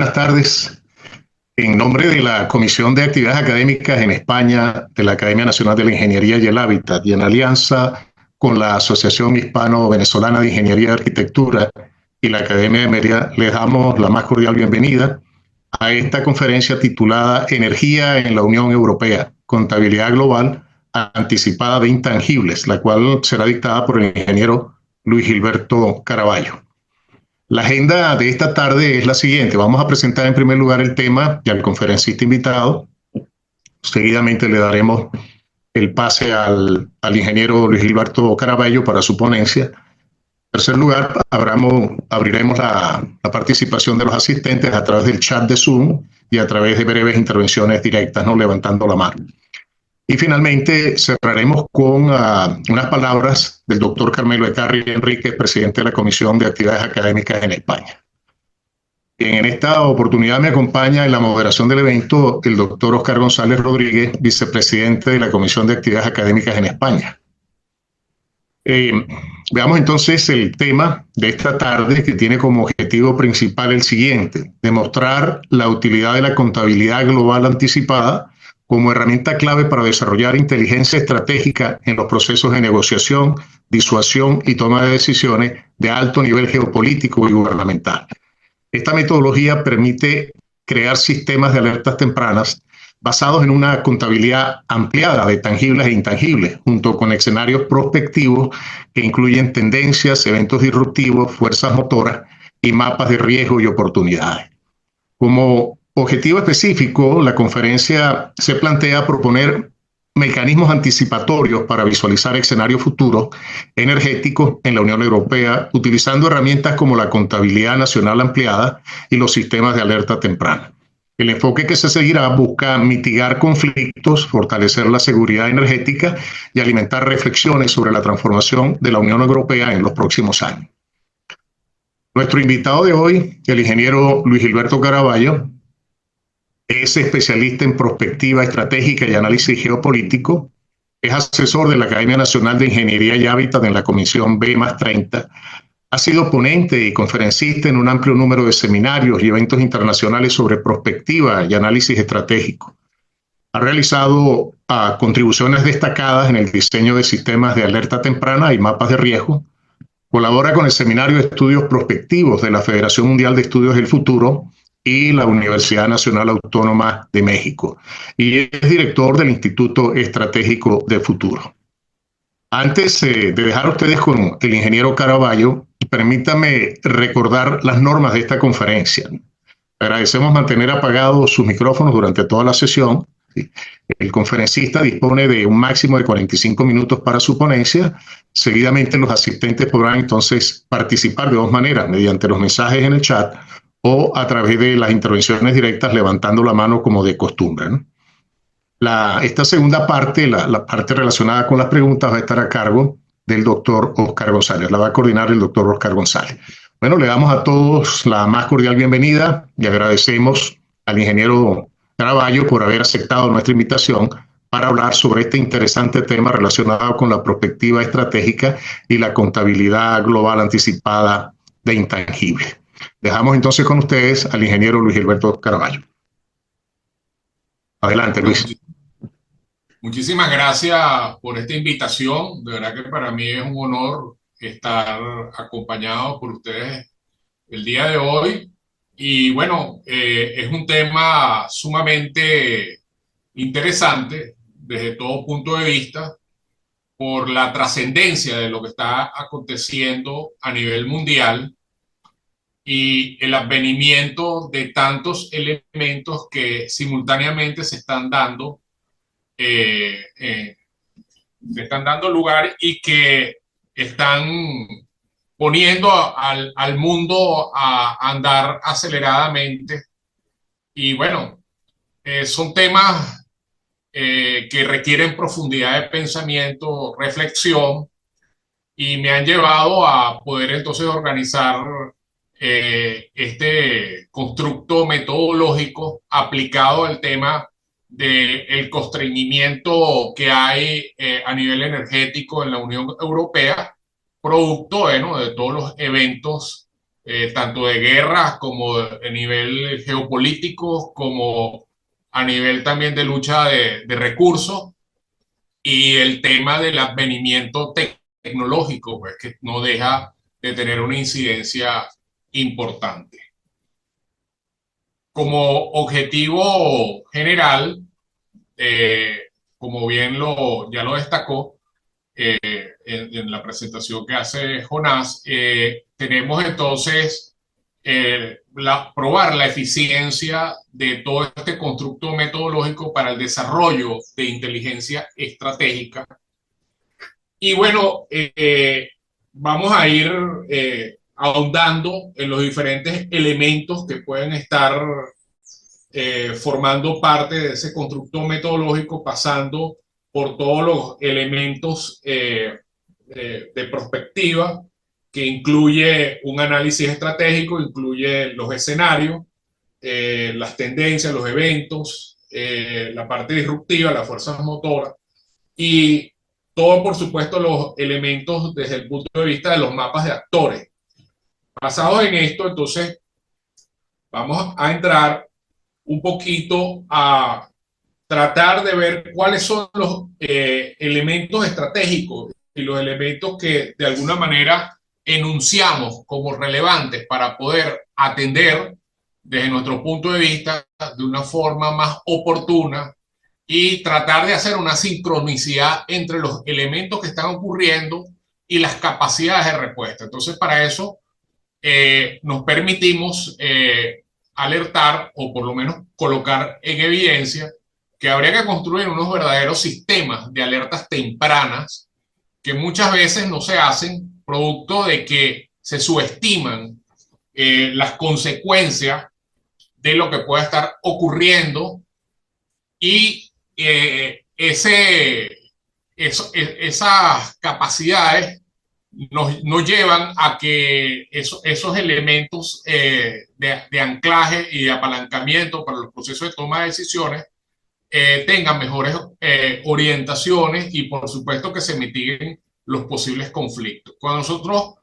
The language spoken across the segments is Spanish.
buenas tardes. En nombre de la Comisión de Actividades Académicas en España, de la Academia Nacional de la Ingeniería y el Hábitat, y en alianza con la Asociación Hispano-Venezolana de Ingeniería y Arquitectura y la Academia de Mérida, les damos la más cordial bienvenida a esta conferencia titulada Energía en la Unión Europea, Contabilidad Global Anticipada de Intangibles, la cual será dictada por el ingeniero Luis Gilberto Caraballo. La agenda de esta tarde es la siguiente. Vamos a presentar en primer lugar el tema y al conferencista invitado. Seguidamente le daremos el pase al ingeniero Luis Gilberto Caraballo para su ponencia. En tercer lugar, abriremos la participación de los asistentes a través del chat de Zoom y a través de breves intervenciones directas, ¿no? Levantando la mano. Y finalmente cerraremos con unas palabras del doctor Carmelo Ecarri Enríquez, presidente de la Comisión de Actividades Académicas en España. En esta oportunidad me acompaña en la moderación del evento el doctor Oscar González Rodríguez, vicepresidente de la Comisión de Actividades Académicas en España. Veamos entonces el tema de esta tarde, que tiene como objetivo principal el siguiente: demostrar la utilidad de la contabilidad global anticipada como herramienta clave para desarrollar inteligencia estratégica en los procesos de negociación, disuasión y toma de decisiones de alto nivel geopolítico y gubernamental. Esta metodología permite crear sistemas de alertas tempranas basados en una contabilidad ampliada de tangibles e intangibles, junto con escenarios prospectivos que incluyen tendencias, eventos disruptivos, fuerzas motoras y mapas de riesgo y oportunidades. Como objetivo específico, la conferencia se plantea proponer mecanismos anticipatorios para visualizar escenarios futuros energéticos en la Unión Europea, utilizando herramientas como la contabilidad nacional ampliada y los sistemas de alerta temprana. El enfoque que se seguirá busca mitigar conflictos, fortalecer la seguridad energética y alimentar reflexiones sobre la transformación de la Unión Europea en los próximos años. Nuestro invitado de hoy, el ingeniero Luis Gilberto Caraballo, es especialista en prospectiva estratégica y análisis geopolítico, es asesor de la Academia Nacional de Ingeniería y Hábitat en la Comisión B+30, ha sido ponente y conferencista en un amplio número de seminarios y eventos internacionales sobre prospectiva y análisis estratégico. Ha realizado contribuciones destacadas en el diseño de sistemas de alerta temprana y mapas de riesgo. Colabora con el Seminario de Estudios Prospectivos de la Federación Mundial de Estudios del Futuro y la Universidad Nacional Autónoma de México, y es director del Instituto Estratégico de Futuro. Antes de dejar a ustedes con el ingeniero Caraballo, permítame recordar las normas de esta conferencia. Agradecemos mantener apagados sus micrófonos durante toda la sesión. El conferencista dispone de un máximo de 45 minutos para su ponencia. Seguidamente los asistentes podrán entonces participar de dos maneras: mediante los mensajes en el chat o a través de las intervenciones directas levantando la mano como de costumbre, ¿no? Esta segunda parte, la parte relacionada con las preguntas, va a estar a cargo del doctor Oscar González. La va a coordinar el doctor Oscar González. Bueno, le damos a todos la más cordial bienvenida y agradecemos al ingeniero Caraballo por haber aceptado nuestra invitación para hablar sobre este interesante tema relacionado con la prospectiva estratégica y la contabilidad global anticipada de intangibles. Dejamos entonces con ustedes al ingeniero Luis Gilberto Caraballo. Adelante, Luis. Muchísimas gracias por esta invitación. De verdad que para mí es un honor estar acompañado por ustedes el día de hoy. Y bueno, es un tema sumamente interesante desde todo punto de vista por la trascendencia de lo que está aconteciendo a nivel mundial y el advenimiento de tantos elementos que simultáneamente se están dando lugar y que están poniendo al mundo a andar aceleradamente. Y bueno, son temas que requieren profundidad de pensamiento, reflexión, y me han llevado a poder entonces organizar este constructo metodológico aplicado al tema del constreñimiento que hay a nivel energético en la Unión Europea, producto de todos los eventos tanto de guerras como a nivel geopolítico, como a nivel también de lucha de recursos, y el tema del advenimiento tecnológico, pues que no deja de tener una incidencia importante. Como objetivo general, eh, como bien ya lo destacó en la presentación que hace Jonás, tenemos entonces probar la eficiencia de todo este constructo metodológico para el desarrollo de inteligencia estratégica. Y bueno, vamos a ir ahondando en los diferentes elementos que pueden estar formando parte de ese constructo metodológico, pasando por todos los elementos de perspectiva, que incluye un análisis estratégico, incluye los escenarios, las tendencias, los eventos, la parte disruptiva, las fuerzas motoras, y todo, por supuesto, los elementos desde el punto de vista de los mapas de actores. Basados en esto, entonces, vamos a entrar un poquito a tratar de ver cuáles son los elementos estratégicos y los elementos que de alguna manera enunciamos como relevantes para poder atender desde nuestro punto de vista de una forma más oportuna y tratar de hacer una sincronicidad entre los elementos que están ocurriendo y las capacidades de respuesta. Entonces, para eso nos permitimos alertar o por lo menos colocar en evidencia que habría que construir unos verdaderos sistemas de alertas tempranas que muchas veces no se hacen producto de que se subestiman las consecuencias de lo que pueda estar ocurriendo y esas capacidades nos llevan a que esos elementos de anclaje y de apalancamiento para los procesos de toma de decisiones tengan mejores orientaciones y por supuesto que se mitiguen los posibles conflictos. Cuando nosotros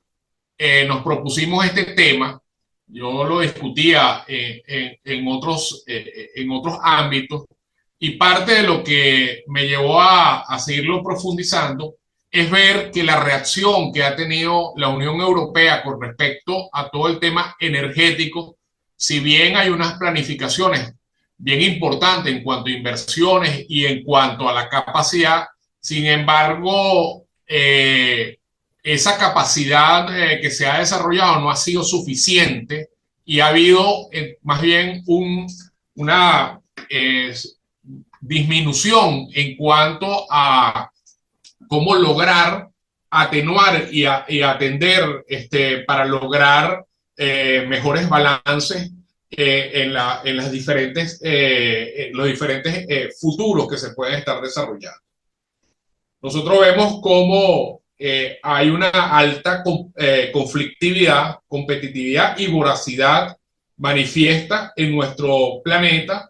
nos propusimos este tema, yo lo discutía en otros ámbitos, y parte de lo que me llevó a seguirlo profundizando es ver que la reacción que ha tenido la Unión Europea con respecto a todo el tema energético, si bien hay unas planificaciones bien importantes en cuanto a inversiones y en cuanto a la capacidad, sin embargo, esa capacidad que se ha desarrollado no ha sido suficiente y ha habido más bien una disminución en cuanto a cómo lograr atenuar y atender para lograr mejores balances en los diferentes futuros que se pueden estar desarrollando. Nosotros vemos cómo hay una alta conflictividad, competitividad y voracidad manifiesta en nuestro planeta,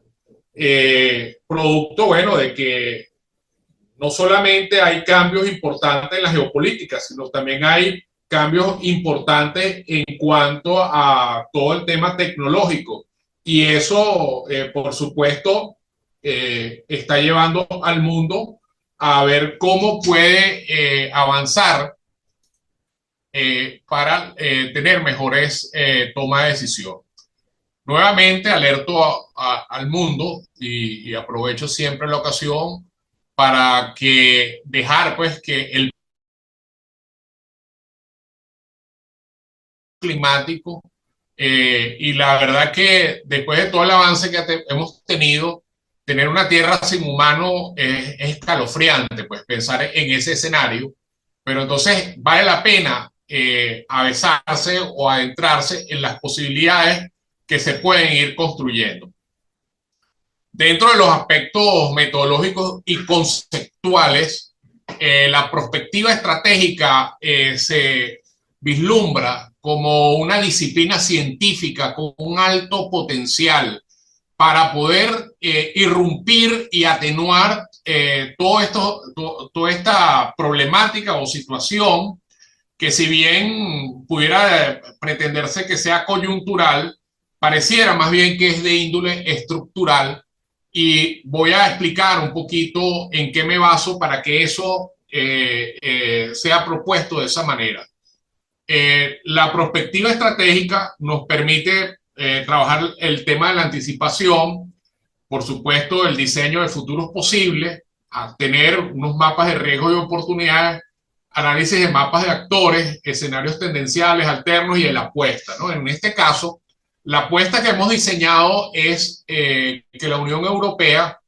producto, bueno, de que no solamente hay cambios importantes en la geopolítica, sino también hay cambios importantes en cuanto a todo el tema tecnológico. Y eso, por supuesto, está llevando al mundo a ver cómo puede avanzar para tener mejores tomas de decisión. Nuevamente alerto al mundo y aprovecho siempre la ocasión para que dejar pues que el climático y la verdad que después de todo el avance que hemos tenido, tener una tierra sin humano es escalofriante, pues pensar en ese escenario, pero entonces vale la pena avesarse o adentrarse en las posibilidades que se pueden ir construyendo. Dentro de los aspectos metodológicos y conceptuales, la perspectiva estratégica se vislumbra como una disciplina científica con un alto potencial para poder irrumpir y atenuar toda esta problemática o situación que si bien pudiera pretenderse que sea coyuntural, pareciera más bien que es de índole estructural, y voy a explicar un poquito en qué me baso para que eso sea propuesto de esa manera. La perspectiva estratégica nos permite trabajar el tema de la anticipación, por supuesto, el diseño de futuros posibles, a tener unos mapas de riesgo y oportunidades, análisis de mapas de actores, escenarios tendenciales, alternos y de la apuesta, ¿no? En este caso, la apuesta que hemos diseñado es que la Unión Europea,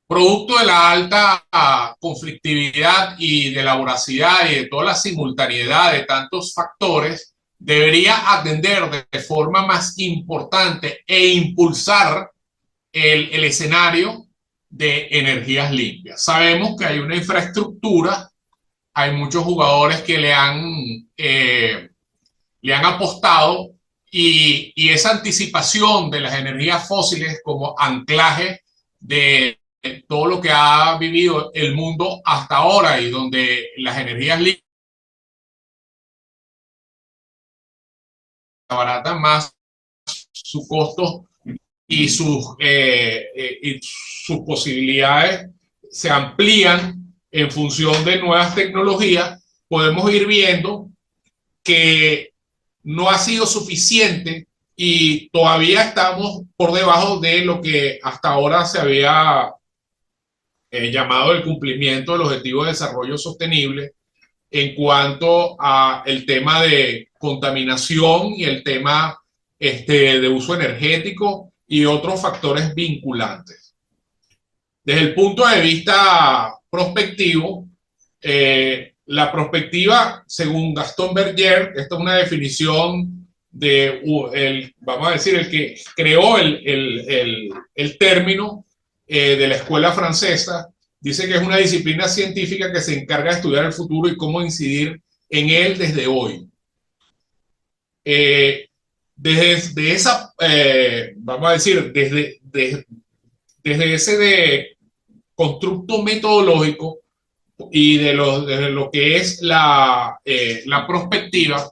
producto de la alta conflictividad y de la voracidad y de toda la simultaneidad de tantos factores, debería atender de forma más importante e impulsar el escenario de energías limpias. Sabemos que hay una infraestructura, hay muchos jugadores que le han apostado, y esa anticipación de las energías fósiles como anclaje de todo lo que ha vivido el mundo hasta ahora, y donde las energías limpias abaratan más su costo y sus posibilidades se amplían en función de nuevas tecnologías, podemos ir viendo que no ha sido suficiente y todavía estamos por debajo de lo que hasta ahora se había llamado el cumplimiento del Objetivo de Desarrollo Sostenible en cuanto a el tema de contaminación y el tema de uso energético y otros factores vinculantes. Desde el punto de vista prospectivo, la prospectiva, según Gaston Berger, esta es una definición vamos a decir, el que creó el término de la escuela francesa, dice que es una disciplina científica que se encarga de estudiar el futuro y cómo incidir en él desde hoy. Desde esa, vamos a decir, desde ese constructo metodológico y de lo que es la prospectiva,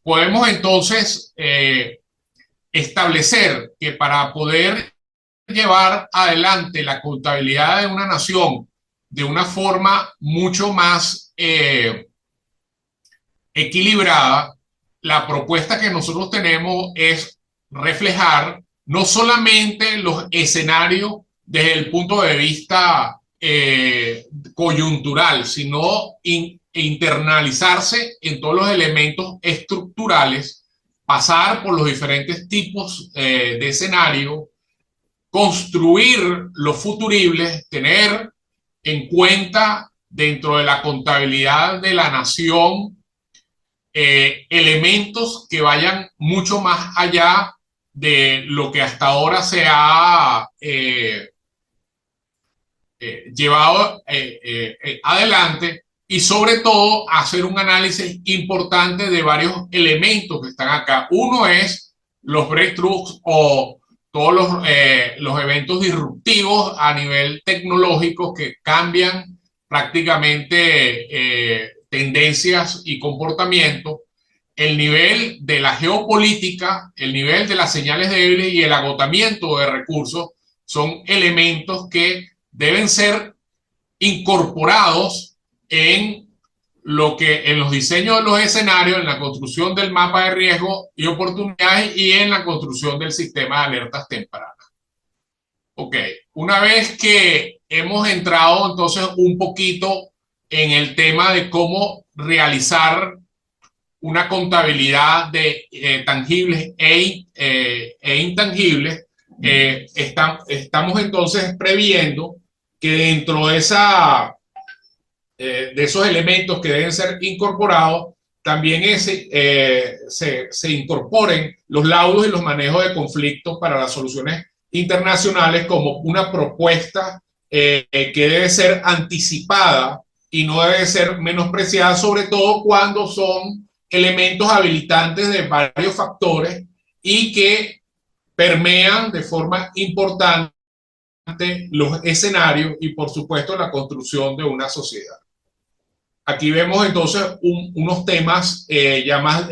podemos entonces establecer que para poder llevar adelante la contabilidad de una nación de una forma mucho más equilibrada, la propuesta que nosotros tenemos es reflejar no solamente los escenarios desde el punto de vista coyuntural, sino internalizarse en todos los elementos estructurales, pasar por los diferentes tipos de escenario, construir los futuribles, tener en cuenta dentro de la contabilidad de la nación elementos que vayan mucho más allá de lo que hasta ahora se ha llevado adelante, y sobre todo hacer un análisis importante de varios elementos que están acá. Uno es los breakthroughs o todos los eventos disruptivos a nivel tecnológico que cambian prácticamente tendencias y comportamientos, el nivel de la geopolítica, el nivel de las señales débiles y el agotamiento de recursos son elementos que deben ser incorporados en los diseños de los escenarios, en la construcción del mapa de riesgo y oportunidades y en la construcción del sistema de alertas tempranas. Ok, una vez que hemos entrado entonces un poquito en el tema de cómo realizar una contabilidad de tangibles e intangibles, estamos entonces previendo que dentro de esos elementos que deben ser incorporados, también se incorporen los laudos y los manejos de conflictos para las soluciones internacionales como una propuesta que debe ser anticipada y no debe ser menospreciada, sobre todo cuando son elementos habilitantes de varios factores y que permean de forma importante los escenarios y, por supuesto, la construcción de una sociedad. aquí vemos entonces unos temas ya más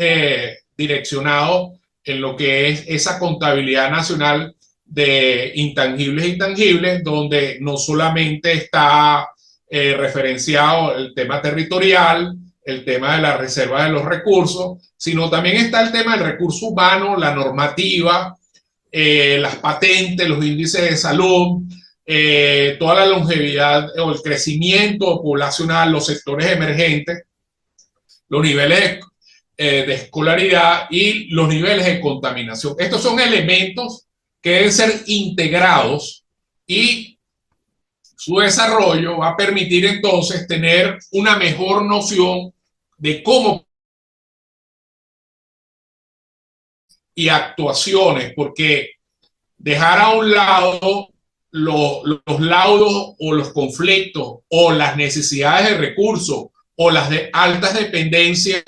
direccionados en lo que es esa contabilidad nacional de intangibles e intangibles, donde no solamente está referenciado el tema territorial, el tema de la reserva de los recursos, sino también está el tema del recurso humano, la normativa, las patentes, los índices de salud, toda la longevidad o el crecimiento poblacional, los sectores emergentes, los niveles de escolaridad y los niveles de contaminación. Estos son elementos que deben ser integrados y su desarrollo va a permitir entonces tener una mejor noción de cómo y actuaciones, porque dejar a un lado los laudos o los conflictos o las necesidades de recursos o las de altas dependencias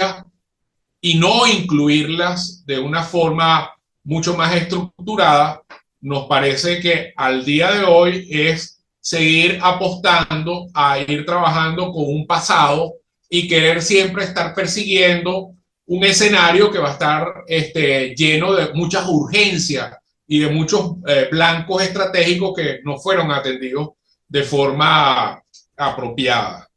y no incluirlas de una forma mucho más estructurada, nos parece que al día de hoy es seguir apostando a ir trabajando con un pasado y querer siempre estar persiguiendo un escenario que va a estar lleno de muchas urgencias y de muchos blancos estratégicos que no fueron atendidos de forma apropiada.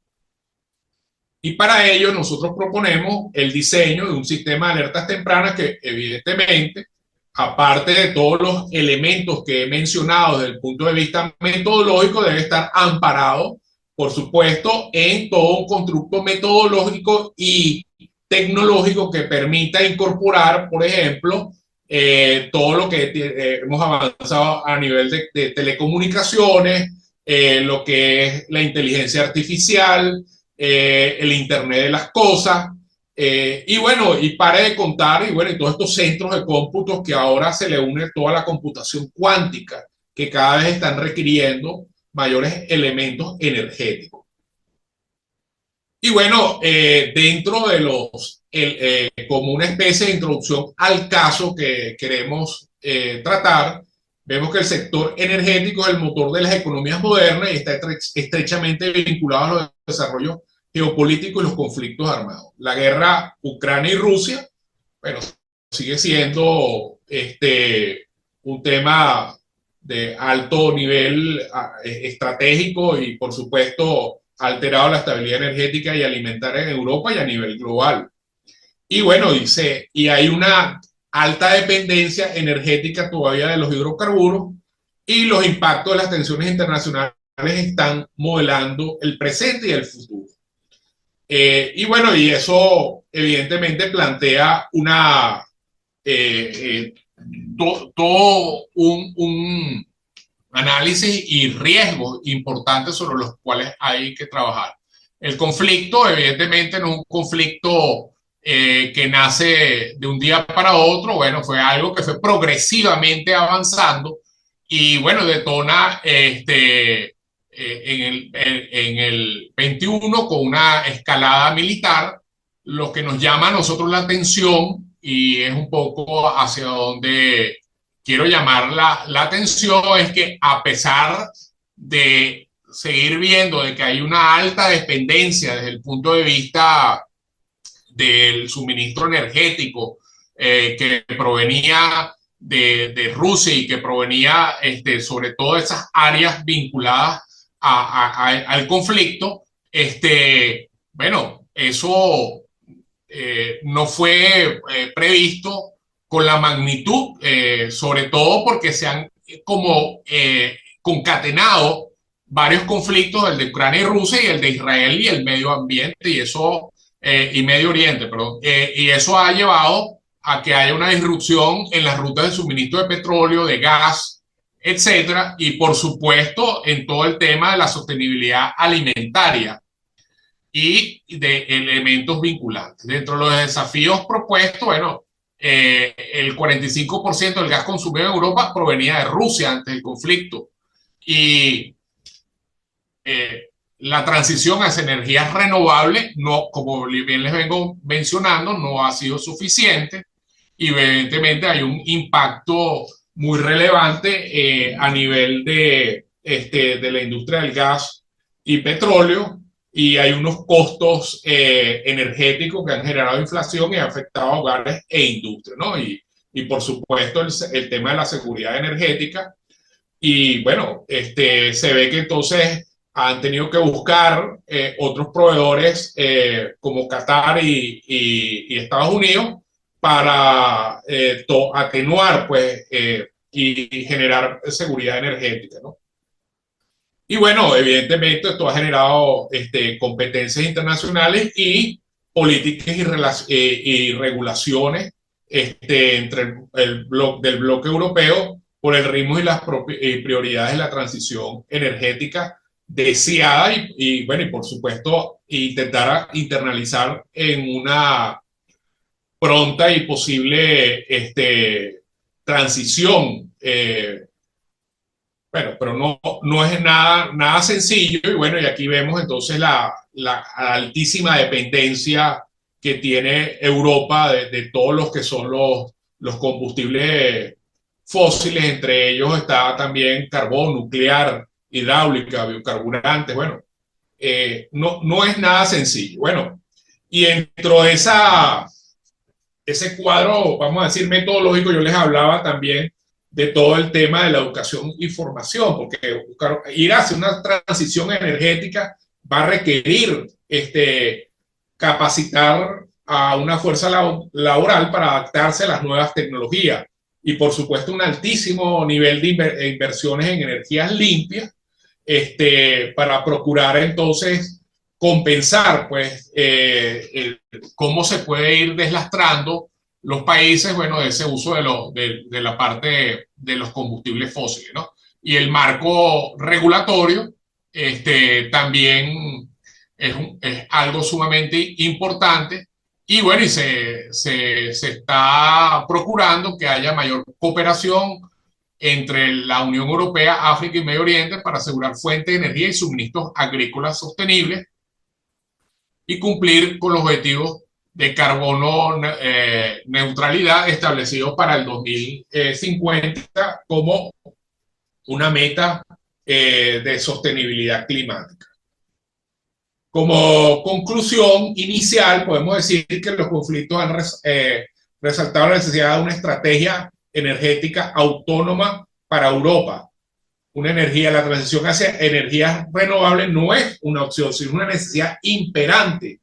Y para ello nosotros proponemos el diseño de un sistema de alertas tempranas que evidentemente, aparte de todos los elementos que he mencionado desde el punto de vista metodológico, debe estar amparado, por supuesto, en todo un constructo metodológico y tecnológico que permita incorporar, por ejemplo, todo lo que hemos avanzado a nivel de telecomunicaciones, lo que es la inteligencia artificial, el Internet de las cosas, y bueno, y pare de contar, y bueno, y todos estos centros de cómputos que ahora se le une toda la computación cuántica, que cada vez están requiriendo mayores elementos energéticos. Y bueno, dentro de los, como una especie de introducción al caso que queremos tratar, vemos que el sector energético es el motor de las economías modernas y está estrechamente vinculado a los desarrollos geopolíticos y los conflictos armados. La guerra Ucrania y Rusia, bueno, sigue siendo un tema de alto nivel estratégico y, por supuesto, ha alterado la estabilidad energética y alimentaria en Europa y a nivel global. Y bueno, dice, y hay una alta dependencia energética todavía de los hidrocarburos y los impactos de las tensiones internacionales están modelando el presente y el futuro. Y bueno, y eso evidentemente plantea una todo un análisis y riesgos importantes sobre los cuales hay que trabajar. El conflicto evidentemente no es un conflicto que nace de un día para otro, bueno, fue algo que fue progresivamente avanzando y bueno, detona en el 21 con una escalada militar, lo que nos llama a nosotros la atención y es un poco hacia donde quiero llamar la atención, es que a pesar de seguir viendo de que hay una alta dependencia desde el punto de vista del suministro energético que provenía de Rusia y que provenía sobre todo de esas áreas vinculadas al conflicto, bueno, eso no fue previsto con la magnitud, sobre todo porque se han como concatenado varios conflictos, el de Ucrania y Rusia y el de Israel y el medio ambiente y eso y Medio Oriente, perdón, y eso ha llevado a que haya una disrupción en las rutas de suministro de petróleo, de gas, etcétera, y por supuesto en todo el tema de la sostenibilidad alimentaria y de elementos vinculantes. Dentro de los desafíos propuestos, bueno, el 45% del gas consumido en Europa provenía de Rusia antes del conflicto y la transición hacia energías renovables, no, como bien les vengo mencionando, no ha sido suficiente y evidentemente hay un impacto muy relevante a nivel de la industria del gas y petróleo y hay unos costos energéticos que han generado inflación y han afectado a hogares e industrias, ¿no? Y por supuesto el tema de la seguridad energética. Y bueno, se ve que entonces han tenido que buscar otros proveedores como Qatar y Estados Unidos para atenuar pues, y generar seguridad energética, ¿no? Y bueno, evidentemente esto ha generado competencias internacionales y políticas y regulaciones entre del bloque europeo por el ritmo y las prioridades de la transición energética deseada bueno, y por supuesto intentar internalizar en una pronta y posible transición bueno, pero no es nada sencillo y bueno, y aquí vemos entonces la altísima dependencia que tiene Europa de todos los que son los combustibles fósiles, entre ellos está también carbón, nuclear, hidráulica, biocarburantes, bueno, no es nada sencillo. Bueno, y dentro de ese cuadro, vamos a decir, metodológico, yo les hablaba también de todo el tema de la educación y formación, porque ir hacia una transición energética va a requerir capacitar a una fuerza laboral para adaptarse a las nuevas tecnologías y por supuesto un altísimo nivel de inversiones en energías limpias para procurar entonces compensar pues cómo se puede ir deslastrando los países, bueno, de ese uso de la parte de los combustibles fósiles, ¿no? Y el marco regulatorio también es algo sumamente importante y bueno, y se está procurando que haya mayor cooperación entre la Unión Europea, África y Medio Oriente para asegurar fuentes de energía y suministros agrícolas sostenibles y cumplir con los objetivos de carbono neutralidad establecidos para el 2050 como una meta de sostenibilidad climática. Como conclusión inicial, podemos decir que los conflictos han resaltado la necesidad de una estrategia energética autónoma para Europa. La transición hacia energías renovables no es una opción, sino una necesidad imperante,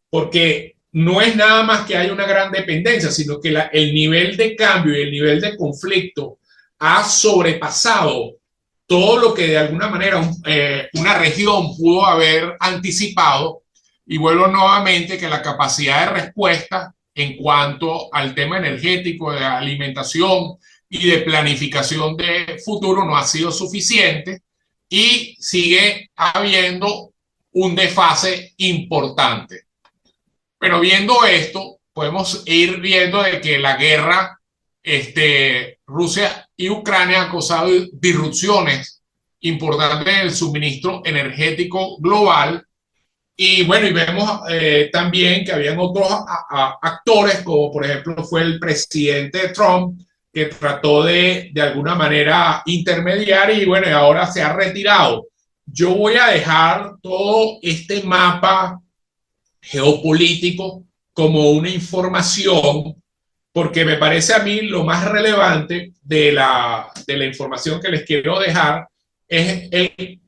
porque no es nada más que hay una gran dependencia, sino que el nivel de cambio y el nivel de conflicto ha sobrepasado todo lo que de alguna manera una región pudo haber anticipado. Y vuelvo nuevamente que la capacidad de respuesta en cuanto al tema energético, de alimentación y de planificación de futuro no ha sido suficiente y sigue habiendo un desfase importante. Pero viendo esto, podemos ir viendo de que la guerra Rusia y Ucrania ha causado disrupciones importantes en el suministro energético global. Y bueno, y vemos también que habían otros actores, como por ejemplo fue el presidente Trump, que trató de alguna manera intermediar y bueno, y ahora se ha retirado. Yo voy a dejar todo este mapa geopolítico como una información, porque me parece a mí lo más relevante de la información que les quiero dejar es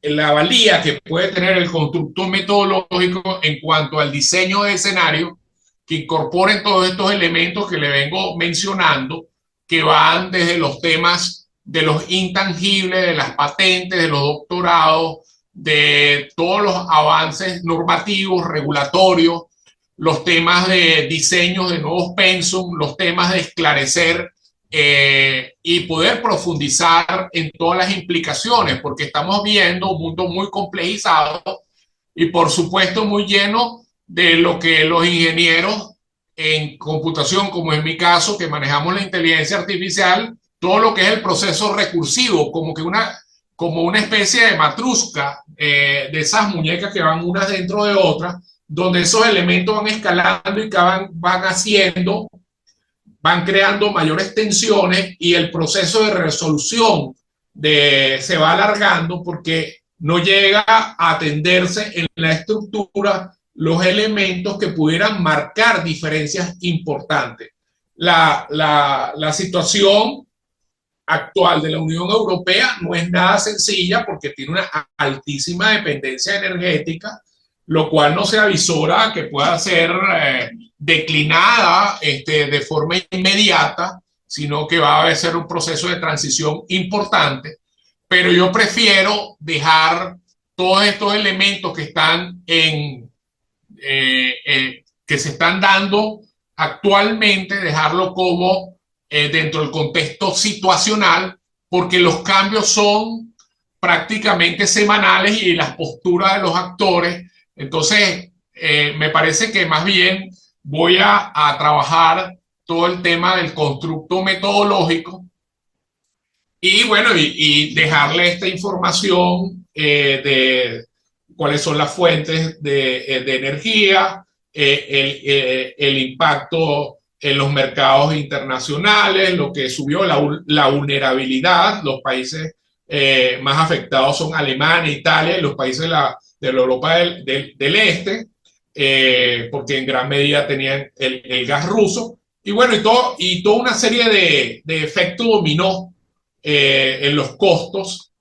la valía que puede tener el constructo metodológico en cuanto al diseño de escenario que incorporen todos estos elementos que le vengo mencionando, que van desde los temas de los intangibles, de las patentes, de los doctorados, de todos los avances normativos, regulatorios, los temas de diseño de nuevos pensum, los temas de esclarecer y poder profundizar en todas las implicaciones, porque estamos viendo un mundo muy complejizado y por supuesto muy lleno de lo que los ingenieros en computación, como en mi caso, que manejamos la inteligencia artificial, todo lo que es el proceso recursivo, como una especie de matrusca de esas muñecas que van unas dentro de otras, donde esos elementos van escalando y van creando mayores tensiones y el proceso de resolución se va alargando porque no llega a atenderse en la estructura los elementos que pudieran marcar diferencias importantes. La situación actual de la Unión Europea no es nada sencilla porque tiene una altísima dependencia energética, lo cual no se avisora que pueda ser declinada de forma inmediata, sino que va a ser un proceso de transición importante. Pero yo prefiero dejar todos estos elementos que están que se están dando actualmente, dejarlo como dentro del contexto situacional, porque los cambios son prácticamente semanales y las posturas de los actores. Entonces, me parece que más bien voy a trabajar todo el tema del constructo metodológico y bueno, y dejarle esta información de cuáles son las fuentes de energía, el impacto en los mercados internacionales, lo que subió la vulnerabilidad. Los países más afectados son Alemania, Italia y los países de la Europa del Este, porque en gran medida tenían el gas ruso. Y bueno, y toda una serie de efectos dominó en los costos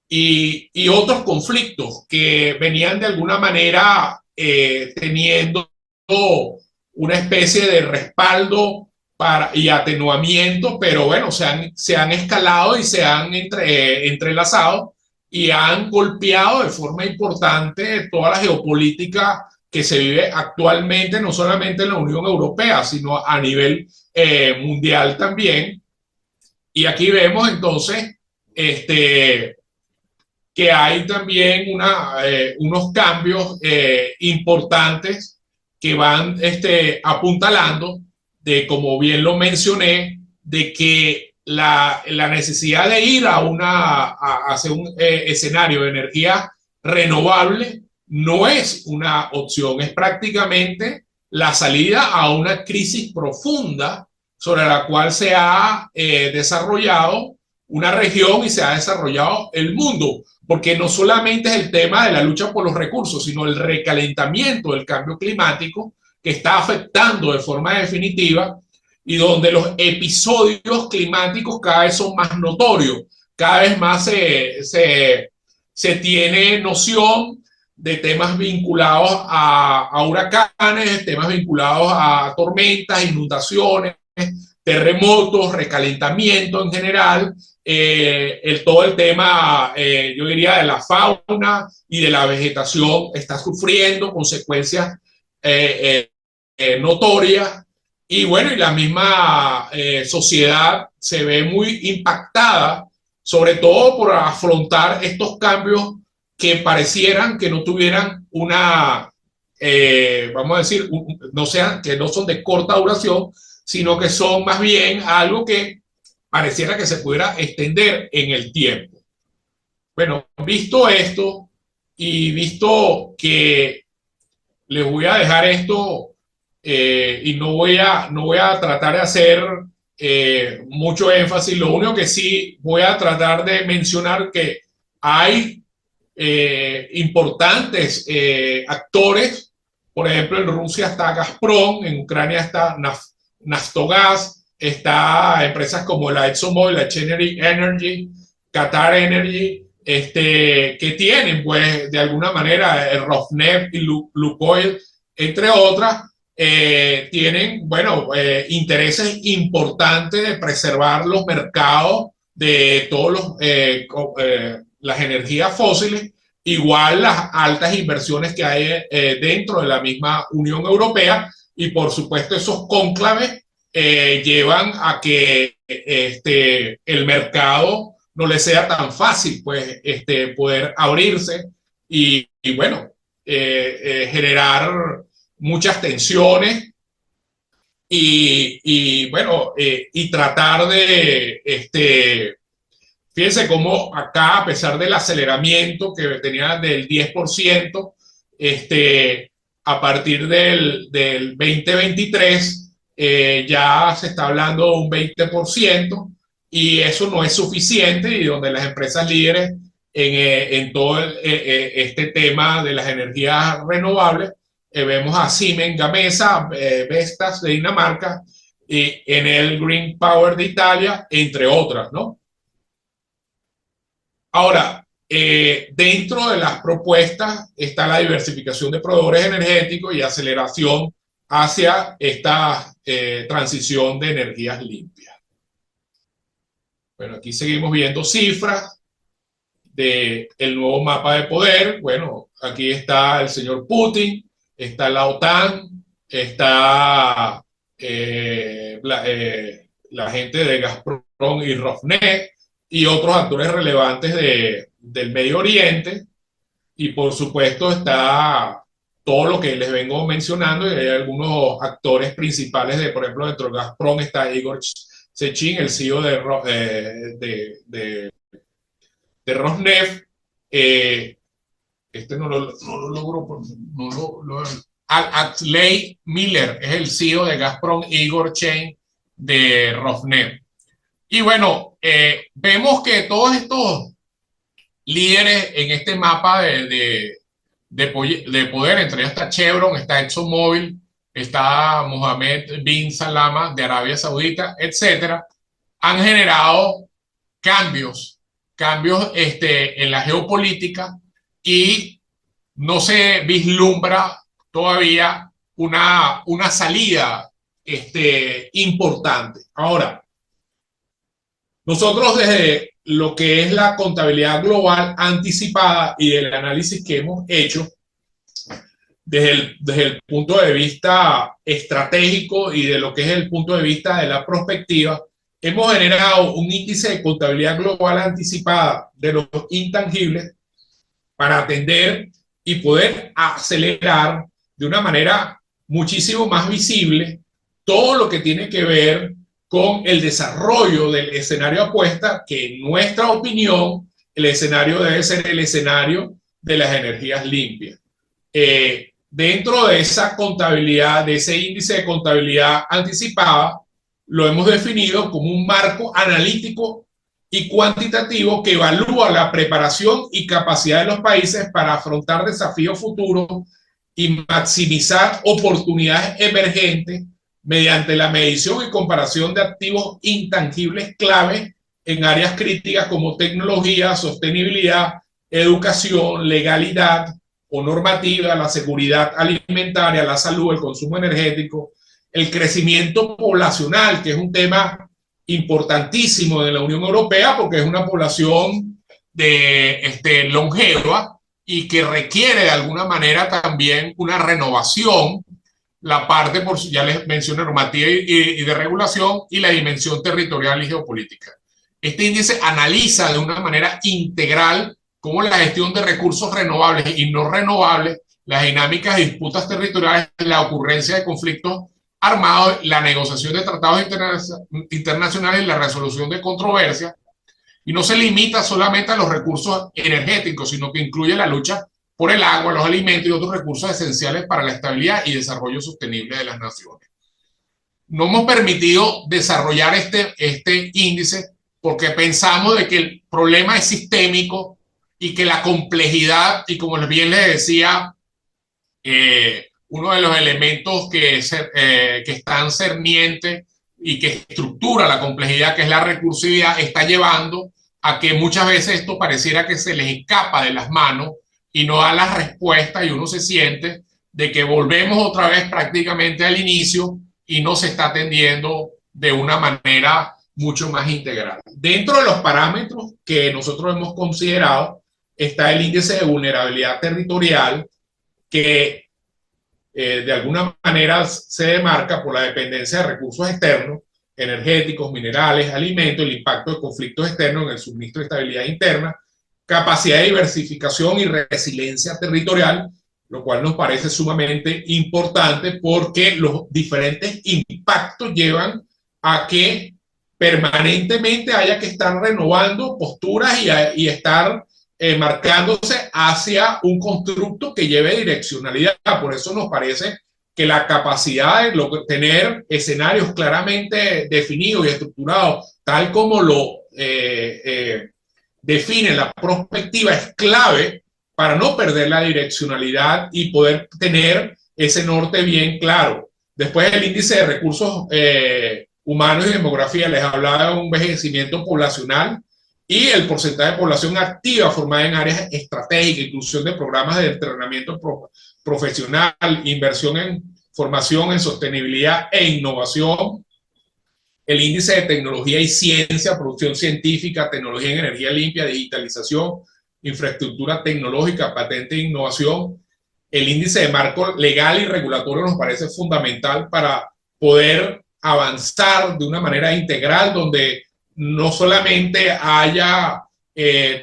y otros conflictos que venían de alguna manera teniendo una especie de respaldo y atenuamiento, pero bueno, se han escalado y se han entrelazado y han golpeado de forma importante toda la geopolítica que se vive actualmente, no solamente en la Unión Europea, sino a nivel mundial también. Y aquí vemos entonces que hay también unos cambios importantes que van apuntalando de, como bien lo mencioné, de que la necesidad de ir hacia un escenario de energía renovable no es una opción, es prácticamente la salida a una crisis profunda sobre la cual se ha desarrollado una región y se ha desarrollado el mundo, porque no solamente es el tema de la lucha por los recursos, sino el recalentamiento del cambio climático que está afectando de forma definitiva y donde los episodios climáticos cada vez son más notorios, cada vez más se tiene noción de temas vinculados a huracanes, temas vinculados a tormentas, inundaciones, terremotos, recalentamiento en general, todo el tema, yo diría, de la fauna y de la vegetación está sufriendo consecuencias notorias. Y bueno, y la misma sociedad se ve muy impactada, sobre todo por afrontar estos cambios que parecieran que no tuvieran vamos a decir, que no son de corta duración, sino que son más bien algo que pareciera que se pudiera extender en el tiempo. Bueno, visto esto y visto que les voy a dejar esto y no voy a tratar de hacer mucho énfasis, lo único que sí voy a tratar de mencionar que hay importantes actores, por ejemplo en Rusia está Gazprom, en Ucrania está Naftogaz, está empresas como la ExxonMobil, la Chenery Energy, Qatar Energy, que tienen pues de alguna manera el Rosneft y Lukoil, entre otras, tienen, bueno, intereses importantes de preservar los mercados de todos las energías fósiles, igual las altas inversiones que hay dentro de la misma Unión Europea y por supuesto esos cónclaves llevan a que el mercado no le sea tan fácil pues poder abrirse y bueno, generar muchas tensiones y bueno, y tratar de fíjense cómo acá, a pesar del aceleramiento que tenía del 10%, a partir del 2023 ya se está hablando de un 20% y eso no es suficiente y donde las empresas líderes en todo este tema de las energías renovables. Vemos a Siemens Gamesa, Vestas de Dinamarca, y Enel Green Power de Italia, entre otras, ¿no? Ahora, dentro de las propuestas está la diversificación de proveedores energéticos y aceleración hacia esta transición de energías limpias. Bueno, aquí seguimos viendo cifras del nuevo mapa de poder. Bueno, aquí está el señor Putin, está la OTAN, está la gente de Gazprom y Rosneft y otros actores relevantes del Medio Oriente. Y por supuesto está todo lo que les vengo mencionando, y hay algunos actores principales por ejemplo, dentro de Gazprom está Igor Sechin, el CEO de Rosneft. Este no lo logro, Alexei Miller es el CEO de Gazprom, Igor Sechin de Rosneft. Y bueno, vemos que todos estos líderes en este mapa de poder, entre ellos está Chevron, está ExxonMobil, está Mohammed bin Salama de Arabia Saudita, etcétera, han generado cambios en la geopolítica y no se vislumbra todavía una salida importante. Ahora, nosotros desde lo que es la contabilidad global anticipada y el análisis que hemos hecho desde el punto de vista estratégico y de lo que es el punto de vista de la prospectiva, hemos generado un índice de contabilidad global anticipada de los intangibles para atender y poder acelerar de una manera muchísimo más visible todo lo que tiene que ver con el desarrollo del escenario apuesta, que en nuestra opinión el escenario debe ser el escenario de las energías limpias. Dentro de esa contabilidad, de ese índice de contabilidad anticipada, lo hemos definido como un marco analítico y cuantitativo que evalúa la preparación y capacidad de los países para afrontar desafíos futuros y maximizar oportunidades emergentes mediante la medición y comparación de activos intangibles clave en áreas críticas como tecnología, sostenibilidad, educación, legalidad o normativa, la seguridad alimentaria, la salud, el consumo energético, el crecimiento poblacional, que es un tema importantísimo de la Unión Europea porque es una población longeva y que requiere de alguna manera también una renovación, la parte, ya les mencioné, normativa y de regulación, y la dimensión territorial y geopolítica. Este índice analiza de una manera integral cómo la gestión de recursos renovables y no renovables, las dinámicas de disputas territoriales, la ocurrencia de conflictos armados, la negociación de tratados internacionales y la resolución de controversias, y no se limita solamente a los recursos energéticos, sino que incluye la lucha por el agua, los alimentos y otros recursos esenciales para la estabilidad y desarrollo sostenible de las naciones. No hemos permitido desarrollar este índice porque pensamos de que el problema es sistémico y que la complejidad, y como bien les decía, uno de los elementos que están cernientes y que estructura la complejidad, que es la recursividad, está llevando a que muchas veces esto pareciera que se les escapa de las manos y no da las respuestas, y uno se siente de que volvemos otra vez prácticamente al inicio y no se está atendiendo de una manera mucho más integral. Dentro de los parámetros que nosotros hemos considerado está el índice de vulnerabilidad territorial, que de alguna manera se demarca por la dependencia de recursos externos, energéticos, minerales, alimentos, el impacto de conflictos externos en el suministro de estabilidad interna, capacidad de diversificación y resiliencia territorial, lo cual nos parece sumamente importante porque los diferentes impactos llevan a que permanentemente haya que estar renovando posturas y estar marcándose hacia un constructo que lleve direccionalidad. Por eso nos parece que la capacidad de tener escenarios claramente definidos y estructurados, tal como lo define la prospectiva es clave para no perder la direccionalidad y poder tener ese norte bien claro. Después el índice de recursos humanos y demografía les hablaba de un envejecimiento poblacional y el porcentaje de población activa formada en áreas estratégicas, inclusión de programas de entrenamiento profesional, inversión en formación en sostenibilidad e innovación, el índice de tecnología y ciencia, producción científica, tecnología en energía limpia, digitalización, infraestructura tecnológica, patente e innovación. El índice de marco legal y regulatorio nos parece fundamental para poder avanzar de una manera integral, donde no solamente haya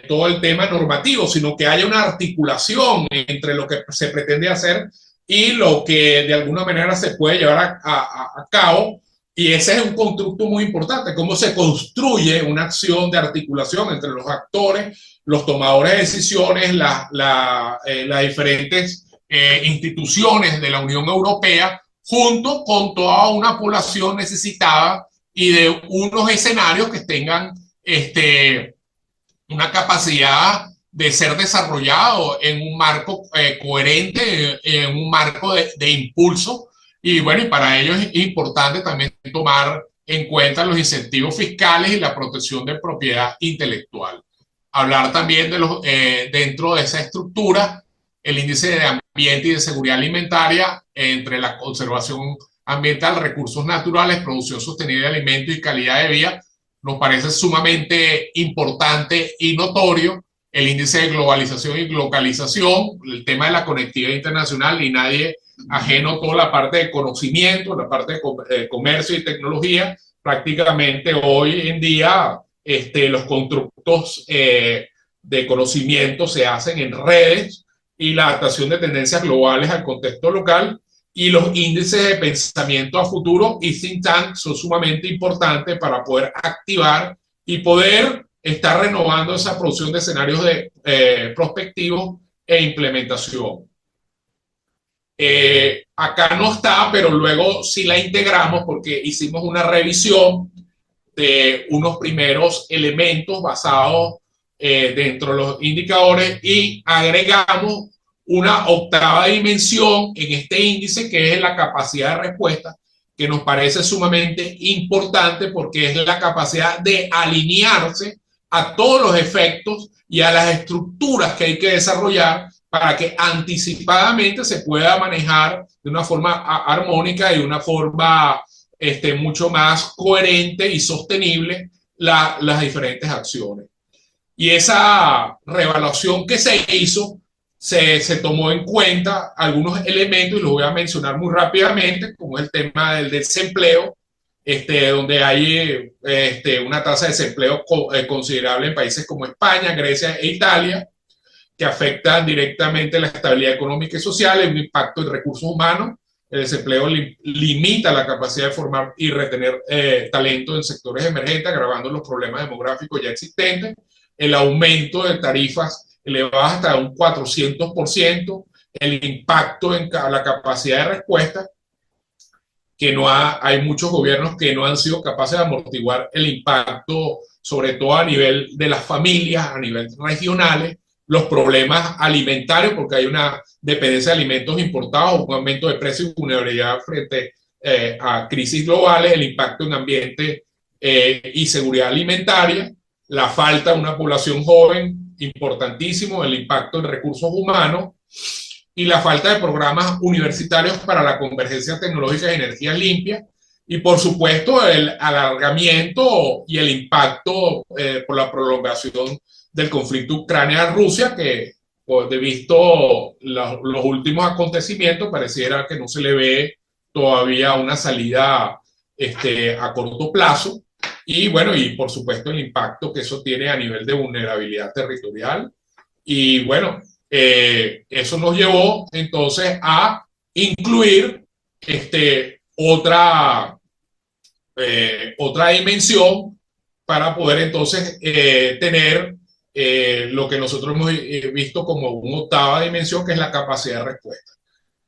todo el tema normativo, sino que haya una articulación entre lo que se pretende hacer y lo que de alguna manera se puede llevar a cabo. Y ese es un constructo muy importante, cómo se construye una acción de articulación entre los actores, los tomadores de decisiones, las diferentes instituciones de la Unión Europea, junto con toda una población necesitada y de unos escenarios que tengan una capacidad de ser desarrollado en un marco coherente, en un marco de impulso. Y bueno, y para ello es importante también tomar en cuenta los incentivos fiscales y la protección de propiedad intelectual. Hablar también de los, dentro de esa estructura, el índice de ambiente y de seguridad alimentaria entre la conservación ambiental, recursos naturales, producción sostenible de alimentos y calidad de vida, nos parece sumamente importante y notorio. El índice de globalización y localización, el tema de la conectividad internacional y nadie ajeno, toda la parte de conocimiento, la parte de comercio y tecnología. Prácticamente hoy en día los constructos de conocimiento se hacen en redes y la adaptación de tendencias globales al contexto local, y los índices de pensamiento a futuro y think tank son sumamente importantes para poder activar y poder estar renovando esa producción de escenarios de prospectivos e implementación. Acá no está, pero luego sí la integramos porque hicimos una revisión de unos primeros elementos basados dentro de los indicadores y agregamos una octava dimensión en este índice, que es la capacidad de respuesta, que nos parece sumamente importante porque es la capacidad de alinearse a todos los efectos y a las estructuras que hay que desarrollar para que anticipadamente se pueda manejar de una forma armónica y de una forma mucho más coherente y sostenible las diferentes acciones. Y esa reevaluación que se hizo, se tomó en cuenta algunos elementos y los voy a mencionar muy rápidamente, como el tema del desempleo, donde hay una tasa de desempleo considerable en países como España, Grecia e Italia, que afectan directamente la estabilidad económica y social, un impacto en recursos humanos. El desempleo limita la capacidad de formar y retener talento en sectores emergentes, agravando los problemas demográficos ya existentes. El aumento de tarifas elevadas hasta un 400%, el impacto en la capacidad de respuesta, que hay muchos gobiernos que no han sido capaces de amortiguar el impacto, sobre todo a nivel de las familias, a nivel regionales, los problemas alimentarios, porque hay una dependencia de alimentos importados, un aumento de precios y vulnerabilidad frente a crisis globales, el impacto en ambiente y seguridad alimentaria, la falta de una población joven, importantísimo, el impacto en recursos humanos y la falta de programas universitarios para la convergencia tecnológica y energías limpias, y por supuesto el alargamiento y el impacto por la prolongación del conflicto Ucrania-Rusia, que pues, de visto los últimos acontecimientos pareciera que no se le ve todavía una salida a corto plazo. Y bueno, y por supuesto el impacto que eso tiene a nivel de vulnerabilidad territorial. Y bueno, eso nos llevó entonces a incluir otra dimensión para poder entonces tener lo que nosotros hemos visto como una octava dimensión, que es la capacidad de respuesta.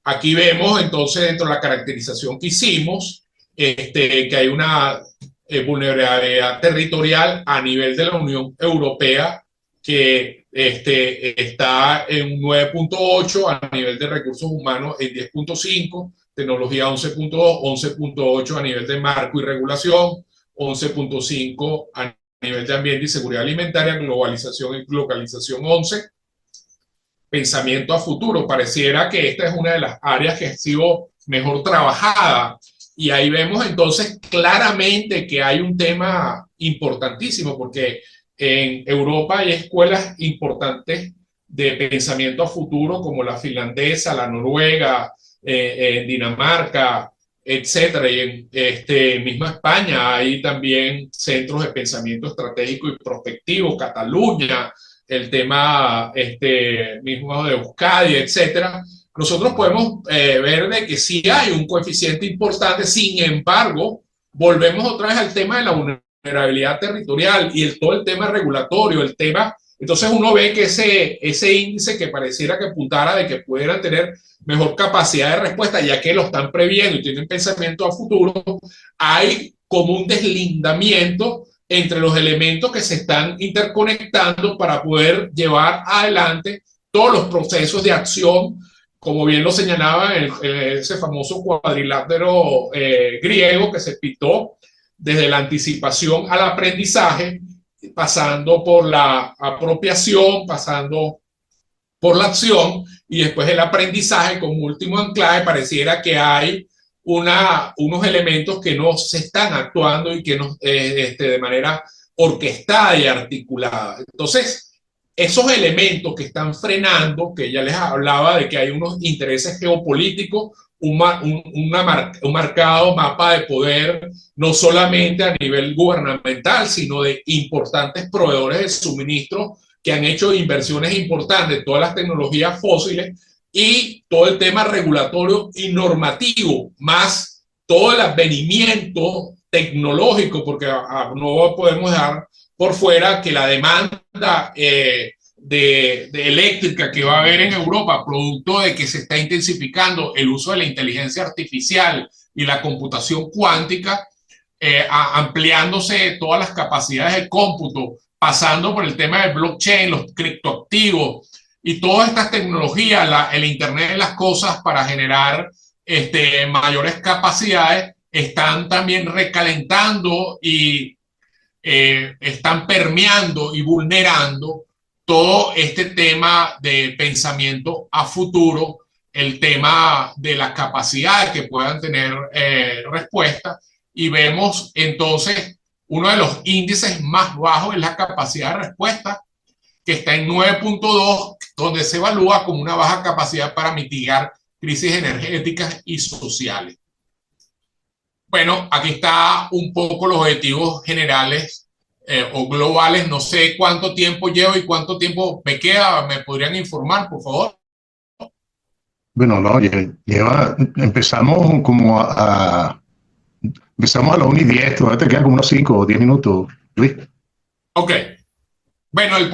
Aquí vemos entonces dentro de la caracterización que hicimos que hay una vulnerabilidad territorial a nivel de la Unión Europea que está en 9.8, a nivel de recursos humanos en 10.5, tecnología 11.2, 11.8 a nivel de marco y regulación, 11.5 a nivel de ambiente y seguridad alimentaria, globalización y localización 11. Pensamiento a futuro, pareciera que esta es una de las áreas que ha sido mejor trabajada, y ahí vemos entonces claramente que hay un tema importantísimo, porque en Europa hay escuelas importantes de pensamiento a futuro como la finlandesa, la noruega, en Dinamarca, etcétera, y en misma España hay también centros de pensamiento estratégico y prospectivo, Cataluña, el tema mismo de Euskadi, etcétera. Nosotros podemos ver de que sí hay un coeficiente importante. Sin embargo, volvemos otra vez al tema de la vulnerabilidad territorial y todo el tema regulatorio, el tema. Entonces uno ve que ese índice que pareciera que apuntara de que pudieran tener mejor capacidad de respuesta, ya que lo están previendo y tienen pensamiento a futuro, hay como un deslindamiento entre los elementos que se están interconectando para poder llevar adelante todos los procesos de acción, como bien lo señalaba ese famoso cuadrilátero griego que se pintó desde la anticipación al aprendizaje, pasando por la apropiación, pasando por la acción y después el aprendizaje como último anclaje. Pareciera que hay unos elementos que no se están actuando y que no, de manera orquestada y articulada. Entonces, esos elementos que están frenando, que ya les hablaba de que hay unos intereses geopolíticos, un marcado mapa de poder, no solamente a nivel gubernamental, sino de importantes proveedores de suministro que han hecho inversiones importantes, todas las tecnologías fósiles y todo el tema regulatorio y normativo, más todo el advenimiento tecnológico, porque no podemos dejar por fuera que la demanda de eléctrica que va a haber en Europa, producto de que se está intensificando el uso de la inteligencia artificial y la computación cuántica, ampliándose todas las capacidades de cómputo, pasando por el tema del blockchain, los criptoactivos y todas estas tecnologías, el Internet de las cosas para generar mayores capacidades, están también recalentando y están permeando y vulnerando todo este tema de pensamiento a futuro, el tema de las capacidades que puedan tener respuesta, y vemos entonces uno de los índices más bajos es la capacidad de respuesta, que está en 9.2, donde se evalúa como una baja capacidad para mitigar crisis energéticas y sociales. Bueno, aquí está un poco los objetivos generales o globales. No sé cuánto tiempo llevo y cuánto tiempo me queda. ¿Me podrían informar, por favor? Bueno, no, empezamos como empezamos a las 1:10, todavía te quedan como unos 5 o 10 minutos, Luis. Ok. Bueno, el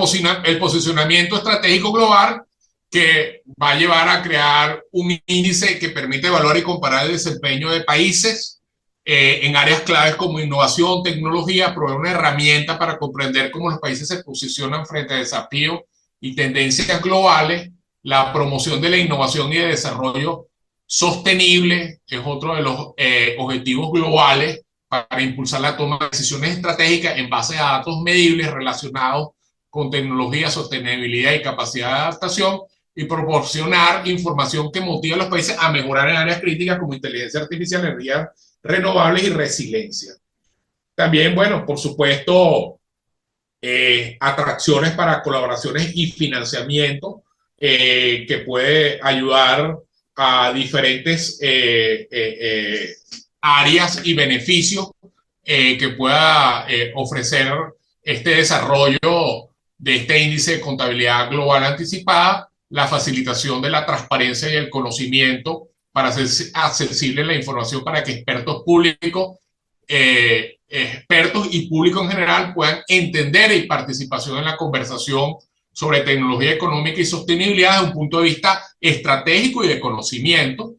posicionamiento estratégico global, que va a llevar a crear un índice que permite evaluar y comparar el desempeño de países en áreas claves como innovación, tecnología, proveer una herramienta para comprender cómo los países se posicionan frente a desafíos y tendencias globales. La promoción de la innovación y de desarrollo sostenible es otro de los objetivos globales para impulsar la toma de decisiones estratégicas en base a datos medibles relacionados con tecnología, sostenibilidad y capacidad de adaptación, y proporcionar información que motive a los países a mejorar en áreas críticas como inteligencia artificial, energías renovables y resiliencia. También, bueno, por supuesto, atracciones para colaboraciones y financiamiento que puede ayudar a diferentes áreas y beneficios que pueda ofrecer este desarrollo de este índice de contabilidad global anticipada, la facilitación de la transparencia y el conocimiento para hacer accesible la información para que expertos públicos, expertos y público en general puedan entender y participación en la conversación sobre tecnología económica y sostenibilidad desde un punto de vista estratégico y de conocimiento.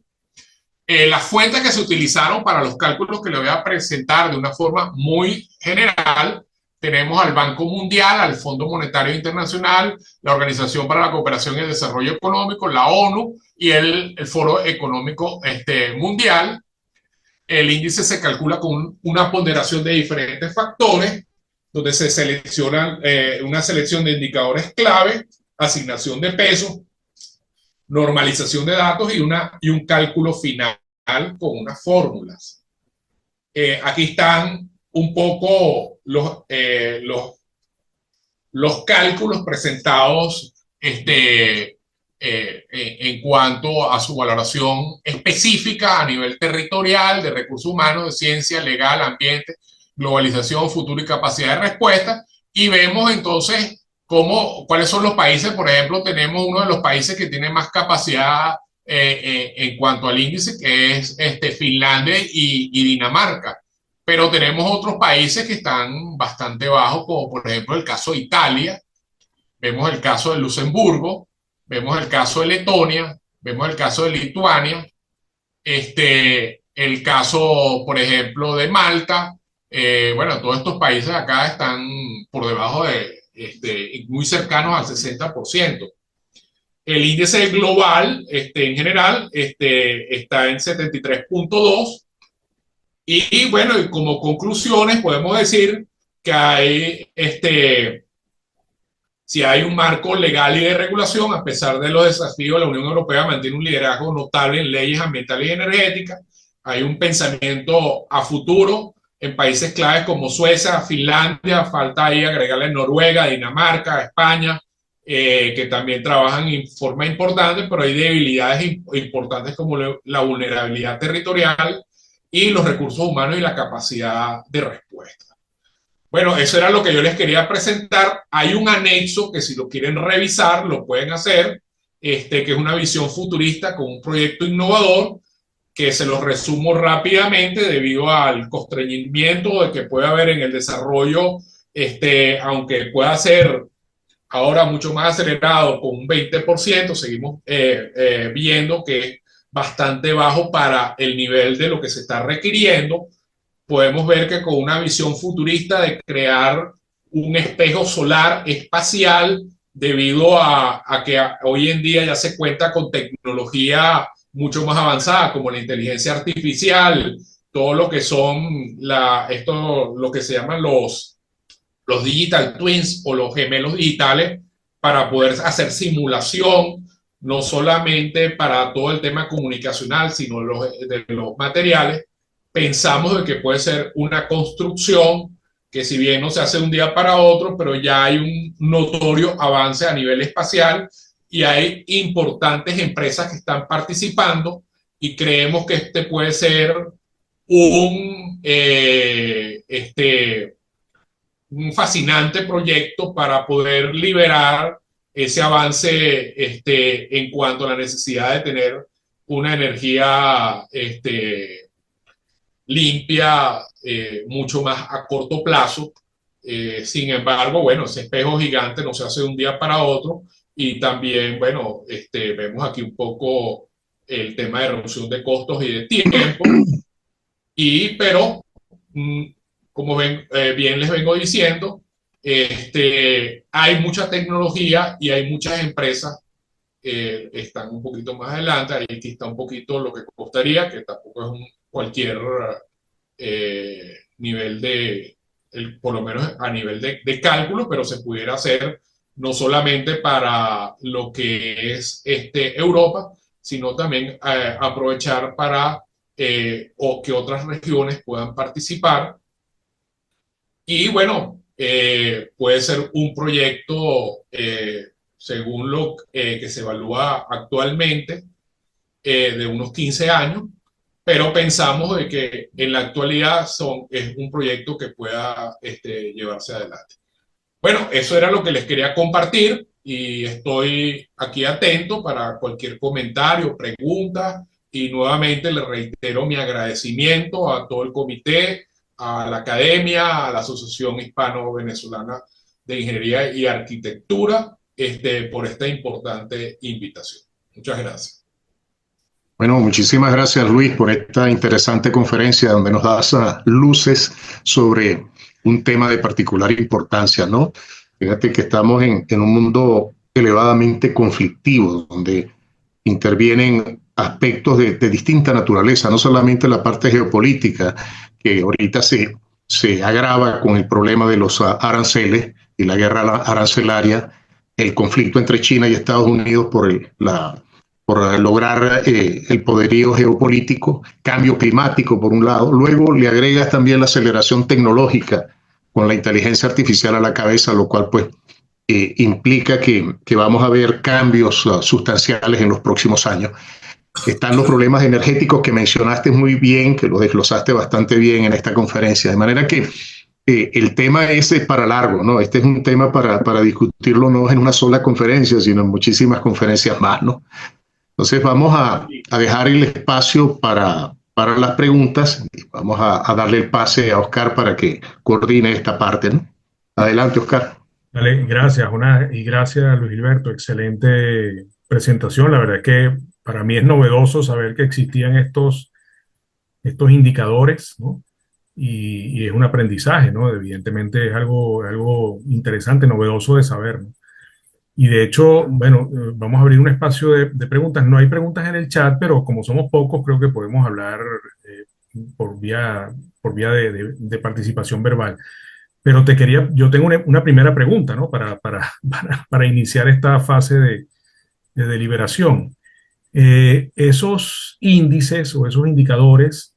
Las fuentes que se utilizaron para los cálculos que le voy a presentar de una forma muy general tenemos al Banco Mundial, al Fondo Monetario Internacional, la Organización para la Cooperación y el Desarrollo Económico, la ONU y el Foro Económico Mundial. El índice se calcula con una ponderación de diferentes factores, donde se seleccionan una selección de indicadores clave, asignación de peso, normalización de datos y un cálculo final con unas fórmulas. Aquí están un poco los cálculos presentados en cuanto a su valoración específica a nivel territorial, de recursos humanos, de ciencia, legal, ambiente, globalización, futuro y capacidad de respuesta. Y vemos entonces cuáles son los países. Por ejemplo, tenemos uno de los países que tiene más capacidad en cuanto al índice, que es Finlandia y Dinamarca. Pero tenemos otros países que están bastante bajos, como por ejemplo el caso de Italia, vemos el caso de Luxemburgo, vemos el caso de Letonia, vemos el caso de Lituania, el caso, por ejemplo, de Malta. Bueno, todos estos países acá están por debajo muy cercanos al 60%. El índice global, en general, está en 73.2. Y bueno, y como conclusiones podemos decir que hay si hay un marco legal y de regulación, a pesar de los desafíos, la Unión Europea mantiene un liderazgo notable en leyes ambientales y energéticas. Hay un pensamiento a futuro en países claves como Suecia, Finlandia, falta ahí agregarle Noruega, Dinamarca, España, que también trabajan en forma importante, pero hay debilidades importantes como la vulnerabilidad territorial y los recursos humanos y la capacidad de respuesta. Bueno, eso era lo que yo les quería presentar. Hay un anexo que si lo quieren revisar, lo pueden hacer, que es una visión futurista con un proyecto innovador, que se los resumo rápidamente debido al constreñimiento de que puede haber en el desarrollo, aunque pueda ser ahora mucho más acelerado con un 20%, seguimos viendo que es bastante bajo para el nivel de lo que se está requiriendo. Podemos ver que con una visión futurista de crear un espejo solar espacial, debido a que hoy en día ya se cuenta con tecnología mucho más avanzada, como la inteligencia artificial, todo lo que son lo que se llaman los digital twins o los gemelos digitales, para poder hacer simulación, no solamente para todo el tema comunicacional, sino de los materiales. Pensamos de que puede ser una construcción que, si bien no se hace de un día para otro, pero ya hay un notorio avance a nivel espacial y hay importantes empresas que están participando, y creemos que puede ser un fascinante proyecto para poder liberar ese avance en cuanto a la necesidad de tener una energía limpia, mucho más a corto plazo. Sin embargo, bueno, ese espejo gigante no se hace de un día para otro, y también, bueno, vemos aquí un poco el tema de reducción de costos y de tiempo, pero como bien les vengo diciendo, hay mucha tecnología y hay muchas empresas, están un poquito más adelante. Aquí está un poquito lo que costaría, que tampoco es cualquier nivel por lo menos a nivel de cálculo, pero se pudiera hacer no solamente para lo que es Europa, sino también aprovechar para o que otras regiones puedan participar. Y bueno, puede ser un proyecto, según lo que se evalúa actualmente, de unos 15 años, pero pensamos de que en la actualidad es un proyecto que pueda llevarse adelante. Bueno, eso era lo que les quería compartir, y estoy aquí atento para cualquier comentario, pregunta, y nuevamente les reitero mi agradecimiento a todo el comité, a la academia, a la Asociación Hispano-Venezolana de Ingeniería y Arquitectura, por esta importante invitación. Muchas gracias. Bueno, muchísimas gracias, Luis, por esta interesante conferencia donde nos das luces sobre un tema de particular importancia, ¿no? Fíjate que estamos en un mundo elevadamente conflictivo, donde intervienen aspectos de distinta naturaleza, no solamente la parte geopolítica, que ahorita se agrava con el problema de los aranceles y la guerra arancelaria, el conflicto entre China y Estados Unidos por lograr el poderío geopolítico, cambio climático por un lado, luego le agregas también la aceleración tecnológica con la inteligencia artificial a la cabeza, lo cual pues implica que vamos a ver cambios sustanciales en los próximos años. Están los problemas energéticos que mencionaste muy bien, que los desglosaste bastante bien en esta conferencia, de manera que el tema es para largo, ¿no? Este es un tema para discutirlo no en una sola conferencia, sino en muchísimas conferencias más, ¿no? Entonces vamos a dejar el espacio para las preguntas y vamos a darle el pase a Oscar para que coordine esta parte, ¿no? Adelante, Oscar. Vale, gracias, y gracias Luis Gilberto, excelente presentación. La verdad que para mí es novedoso saber que existían estos indicadores, ¿no? Y es un aprendizaje, ¿no? Evidentemente es algo interesante, novedoso de saber, ¿no? Y de hecho, bueno, vamos a abrir un espacio de preguntas. No hay preguntas en el chat, pero como somos pocos, creo que podemos hablar eh, por vía de participación verbal. Pero yo tengo una primera pregunta, ¿no? Para iniciar esta fase de deliberación. Esos índices o esos indicadores,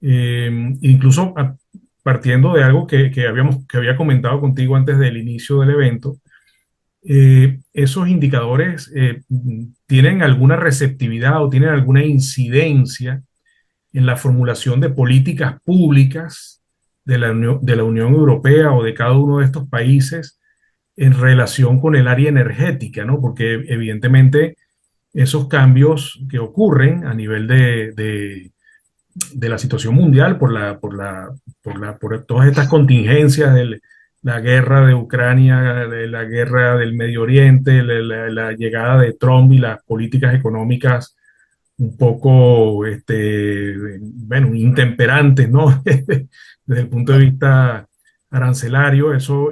incluso partiendo de algo que había comentado contigo antes del inicio del evento, esos indicadores tienen alguna receptividad o tienen alguna incidencia en la formulación de políticas públicas de la Unión Europea o de cada uno de estos países en relación con el área energética, ¿no? Porque evidentemente esos cambios que ocurren a nivel de la situación mundial por todas estas contingencias de la guerra de Ucrania, de la guerra del Medio Oriente, la llegada de Trump y las políticas económicas un poco, bueno, intemperantes, ¿no? Desde el punto de vista arancelario, eso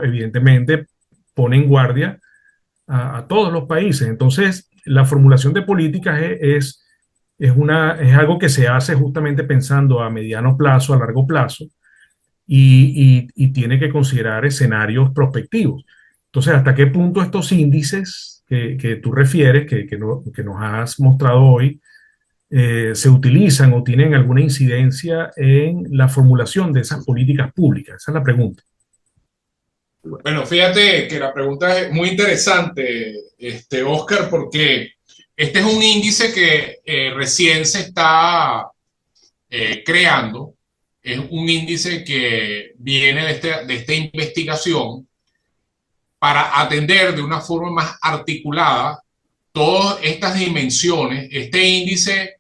evidentemente pone en guardia a todos los países. Entonces, la formulación de políticas es algo que se hace justamente pensando a mediano plazo, a largo plazo, y tiene que considerar escenarios prospectivos. Entonces, ¿hasta qué punto estos índices que tú refieres, que nos has mostrado hoy, se utilizan o tienen alguna incidencia en la formulación de esas políticas públicas? Esa es la pregunta. Bueno, fíjate que la pregunta es muy interesante, Oscar, porque este es un índice que recién se está creando. Es un índice que viene de esta investigación para atender de una forma más articulada todas estas dimensiones. Este índice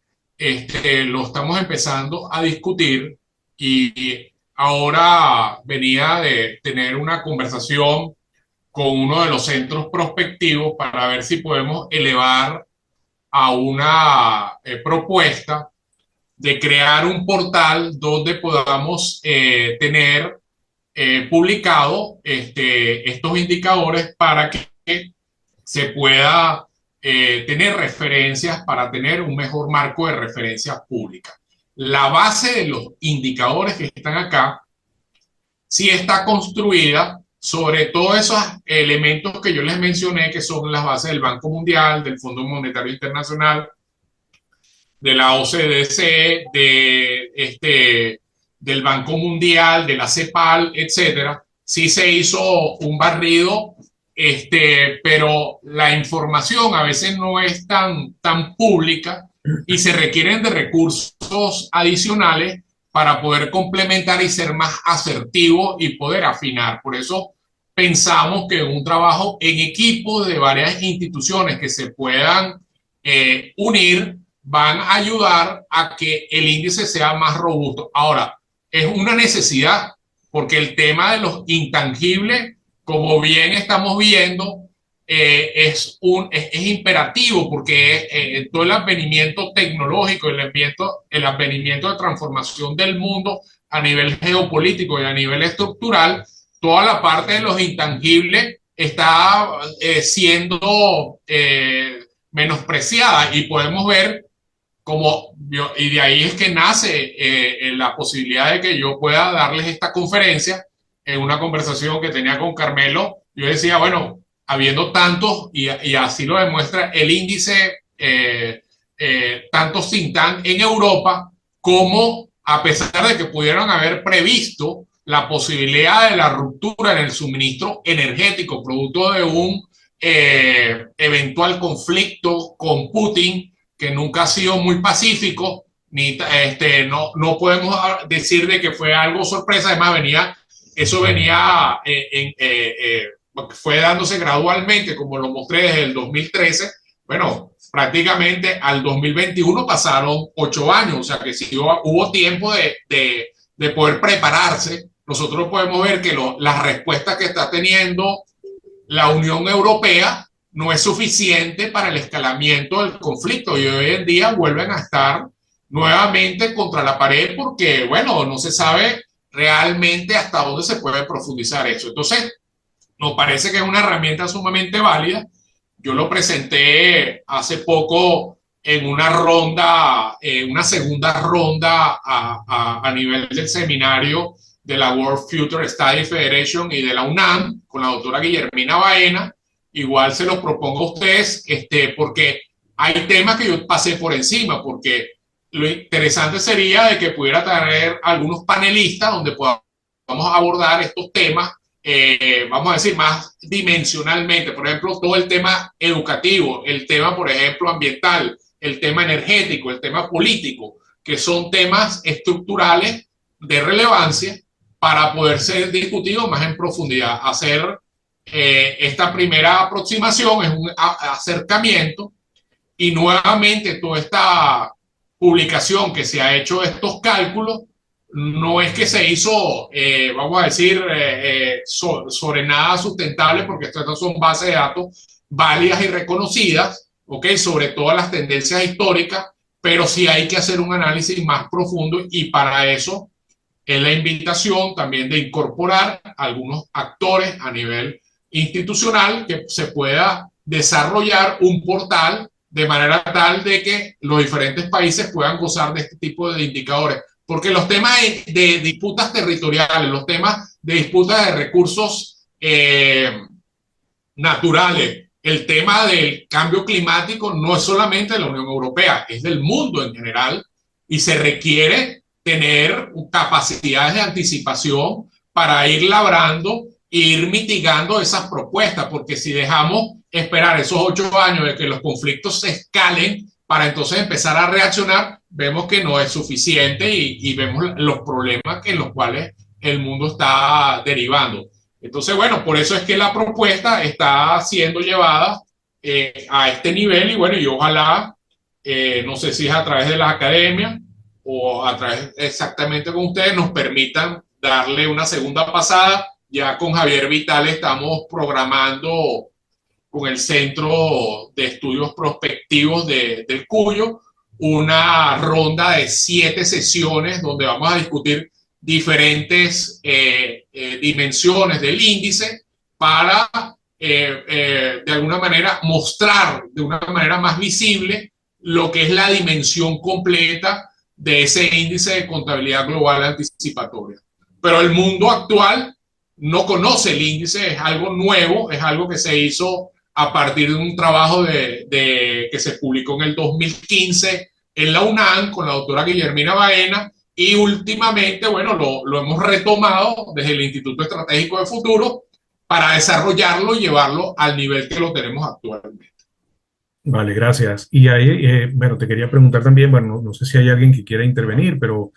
lo estamos empezando a discutir y ahora venía de tener una conversación con uno de los centros prospectivos para ver si podemos elevar a una propuesta de crear un portal donde podamos tener publicado estos indicadores para que se pueda tener referencias para tener un mejor marco de referencias públicas. La base de los indicadores que están acá sí está construida sobre todos esos elementos que yo les mencioné, que son las bases del Banco Mundial, del Fondo Monetario Internacional, de la OCDE, del Banco Mundial, de la CEPAL, etcétera. Sí se hizo un barrido, pero la información a veces no es tan pública y se requieren de recursos adicionales para poder complementar y ser más asertivos y poder afinar. Por eso pensamos que un trabajo en equipo de varias instituciones que se puedan unir van a ayudar a que el índice sea más robusto. Ahora, es una necesidad porque el tema de los intangibles, como bien estamos viendo, es imperativo porque todo el advenimiento tecnológico, el advenimiento de transformación del mundo a nivel geopolítico y a nivel estructural, toda la parte de los intangibles está siendo menospreciada, y podemos ver como yo, y de ahí es que nace la posibilidad de que yo pueda darles esta conferencia. En una conversación que tenía con Carmelo, yo decía, bueno, habiendo tantos, y así lo demuestra el índice, tantos think tank en Europa, como a pesar de que pudieron haber previsto la posibilidad de la ruptura en el suministro energético producto de un eventual conflicto con Putin, que nunca ha sido muy pacífico, no podemos decir de que fue algo sorpresa. Además eso venía fue dándose gradualmente, como lo mostré desde el 2013. Bueno, prácticamente al 2021 pasaron 8 años, o sea que sí hubo tiempo de poder prepararse. Nosotros podemos ver que las respuestas que está teniendo la Unión Europea no es suficiente para el escalamiento del conflicto, y hoy en día vuelven a estar nuevamente contra la pared porque, bueno, no se sabe realmente hasta dónde se puede profundizar eso. Entonces, nos parece que es una herramienta sumamente válida. Yo lo presenté hace poco en una ronda, una segunda ronda a nivel del seminario de la World Future Study Federation y de la UNAM, con la doctora Guillermina Baena. Igual se los propongo a ustedes, porque hay temas que yo pasé por encima, porque lo interesante sería de que pudiera traer algunos panelistas donde podamos abordar estos temas, vamos a decir, más dimensionalmente. Por ejemplo, todo el tema educativo, el tema, por ejemplo, ambiental, el tema energético, el tema político, que son temas estructurales de relevancia para poder ser discutidos más en profundidad. Hacer esta primera aproximación es un acercamiento, y nuevamente toda esta publicación que se ha hecho de estos cálculos no es que se hizo, vamos a decir, sobre nada sustentable, porque estas son bases de datos válidas y reconocidas, ¿okay? Sobre todas las tendencias históricas, pero sí hay que hacer un análisis más profundo, y para eso es la invitación también de incorporar algunos actores a nivel institucional, que se pueda desarrollar un portal de manera tal de que los diferentes países puedan gozar de este tipo de indicadores. Porque los temas de disputas territoriales, los temas de disputas de recursos naturales, el tema del cambio climático no es solamente de la Unión Europea, es del mundo en general, y se requiere tener capacidades de anticipación para ir labrando e ir mitigando esas propuestas, porque si dejamos esperar esos 8 años de que los conflictos se escalen para entonces empezar a reaccionar, vemos que no es suficiente, y vemos los problemas en los cuales el mundo está derivando. Entonces, bueno, por eso es que la propuesta está siendo llevada a este nivel, y bueno, y ojalá, no sé si es a través de las academias o a través exactamente con ustedes, nos permitan darle una segunda pasada. Ya con Javier Vital estamos programando con el Centro de Estudios Prospectivos del Cuyo una ronda de 7 sesiones donde vamos a discutir diferentes dimensiones del índice para de alguna manera mostrar de una manera más visible lo que es la dimensión completa de ese índice de contabilidad global anticipatoria. Pero el mundo actual no conoce el índice, es algo nuevo, es algo que se hizo a partir de un trabajo que se publicó en el 2015 en la UNAM con la doctora Guillermina Baena, y últimamente, bueno, lo hemos retomado desde el Instituto Estratégico de Futuro para desarrollarlo y llevarlo al nivel que lo tenemos actualmente. Vale, gracias. Y ahí, bueno, te quería preguntar también, bueno, no sé si hay alguien que quiera intervenir, pero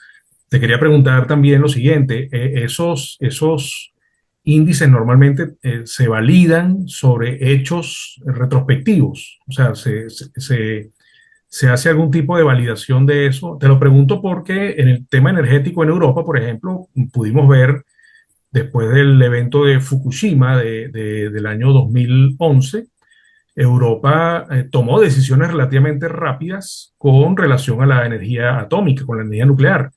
te quería preguntar también lo siguiente, esos índices normalmente se validan sobre hechos retrospectivos, o sea, se hace algún tipo de validación de eso. Te lo pregunto porque en el tema energético en Europa, por ejemplo, pudimos ver después del evento de Fukushima del año 2011, Europa tomó decisiones relativamente rápidas con relación a la energía atómica, con la energía nuclear.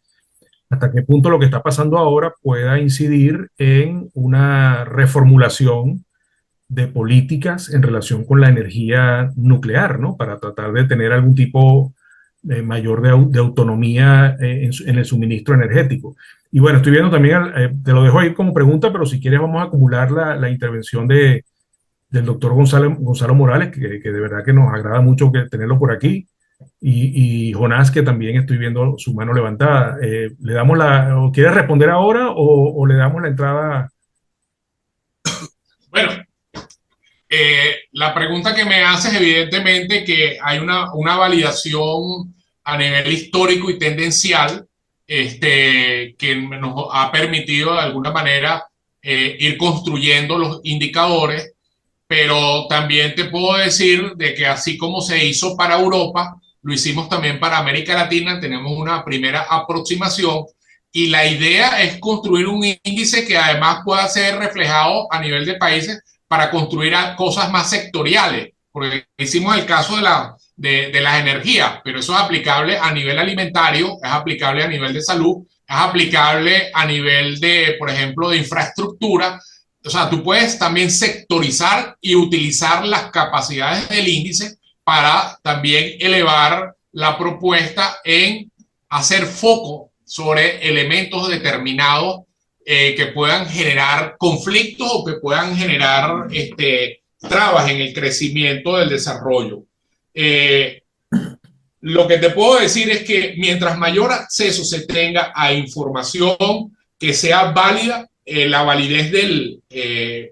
hasta qué punto lo que está pasando ahora pueda incidir en una reformulación de políticas en relación con la energía nuclear, ¿no? Para tratar de tener algún tipo mayor de autonomía en el suministro energético. Y bueno, estoy viendo también, te lo dejo ahí como pregunta, pero si quieres vamos a acumular la intervención del doctor Gonzalo Morales, que de verdad que nos agrada mucho tenerlo por aquí. Y Jonás, que también estoy viendo su mano levantada. ¿Le damos o quieres responder ahora o le damos la entrada? Bueno, la pregunta que me haces, evidentemente, que hay una validación a nivel histórico y tendencial, que nos ha permitido de alguna manera ir construyendo los indicadores, pero también te puedo decir de que así como se hizo para Europa, lo hicimos también para América Latina, tenemos una primera aproximación y la idea es construir un índice que además pueda ser reflejado a nivel de países para construir cosas más sectoriales, porque hicimos el caso de las energías, pero eso es aplicable a nivel alimentario, es aplicable a nivel de salud, es aplicable a nivel de, por ejemplo, de infraestructura. O sea, tú puedes también sectorizar y utilizar las capacidades del índice para también elevar la propuesta en hacer foco sobre elementos determinados que puedan generar conflictos o que puedan generar trabas en el crecimiento del desarrollo. Lo que te puedo decir es que mientras mayor acceso se tenga a información que sea válida, la validez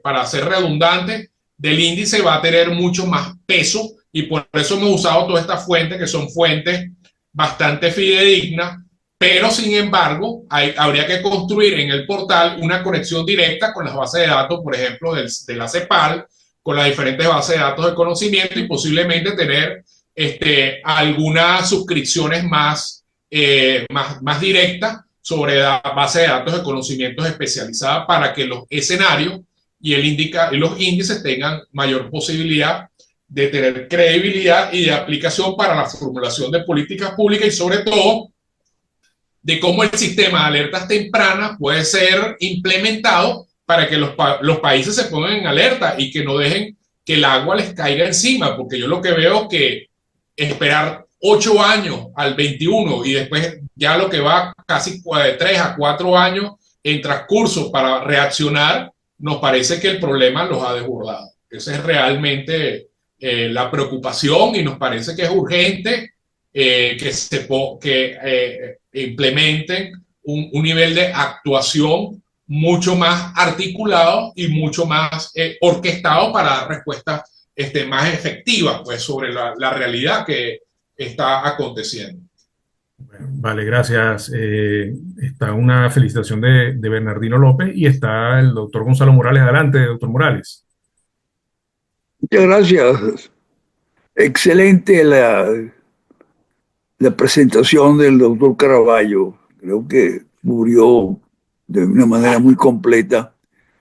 para ser redundante, del índice va a tener mucho más peso y por eso hemos usado todas estas fuentes que son fuentes bastante fidedignas, pero sin embargo habría que construir en el portal una conexión directa con las bases de datos, por ejemplo, de la CEPAL, con las diferentes bases de datos de conocimiento y posiblemente tener algunas suscripciones más directas sobre la base de datos de conocimientos especializada para que los escenarios y los índices tengan mayor posibilidad de tener credibilidad y de aplicación para la formulación de políticas públicas y sobre todo de cómo el sistema de alertas tempranas puede ser implementado para que los países se pongan en alerta y que no dejen que el agua les caiga encima, porque yo lo que veo es que esperar 8 años al 21 y después ya lo que va casi de 3 a 4 años en transcurso para reaccionar, nos parece que el problema los ha desbordado. Esa es realmente la preocupación y nos parece que es urgente que implementen un nivel de actuación mucho más articulado y mucho más orquestado para dar respuestas más efectivas pues, sobre la realidad que está aconteciendo. Vale, gracias. Está una felicitación de Bernardino López y está el doctor Gonzalo Morales. Adelante, doctor Morales. Muchas gracias. Excelente la presentación del doctor Caraballo. Creo que cubrió de una manera muy completa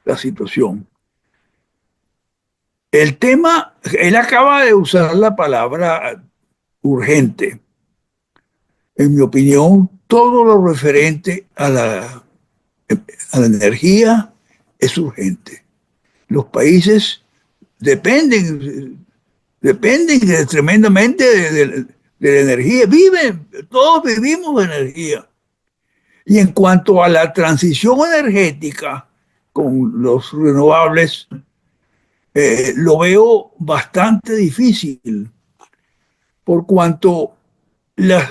la situación. El tema, él acaba de usar la palabra urgente. En mi opinión, todo lo referente a la energía es urgente. Los países dependen tremendamente de la energía. Todos vivimos de energía. Y en cuanto a la transición energética con los renovables, lo veo bastante difícil, por cuanto las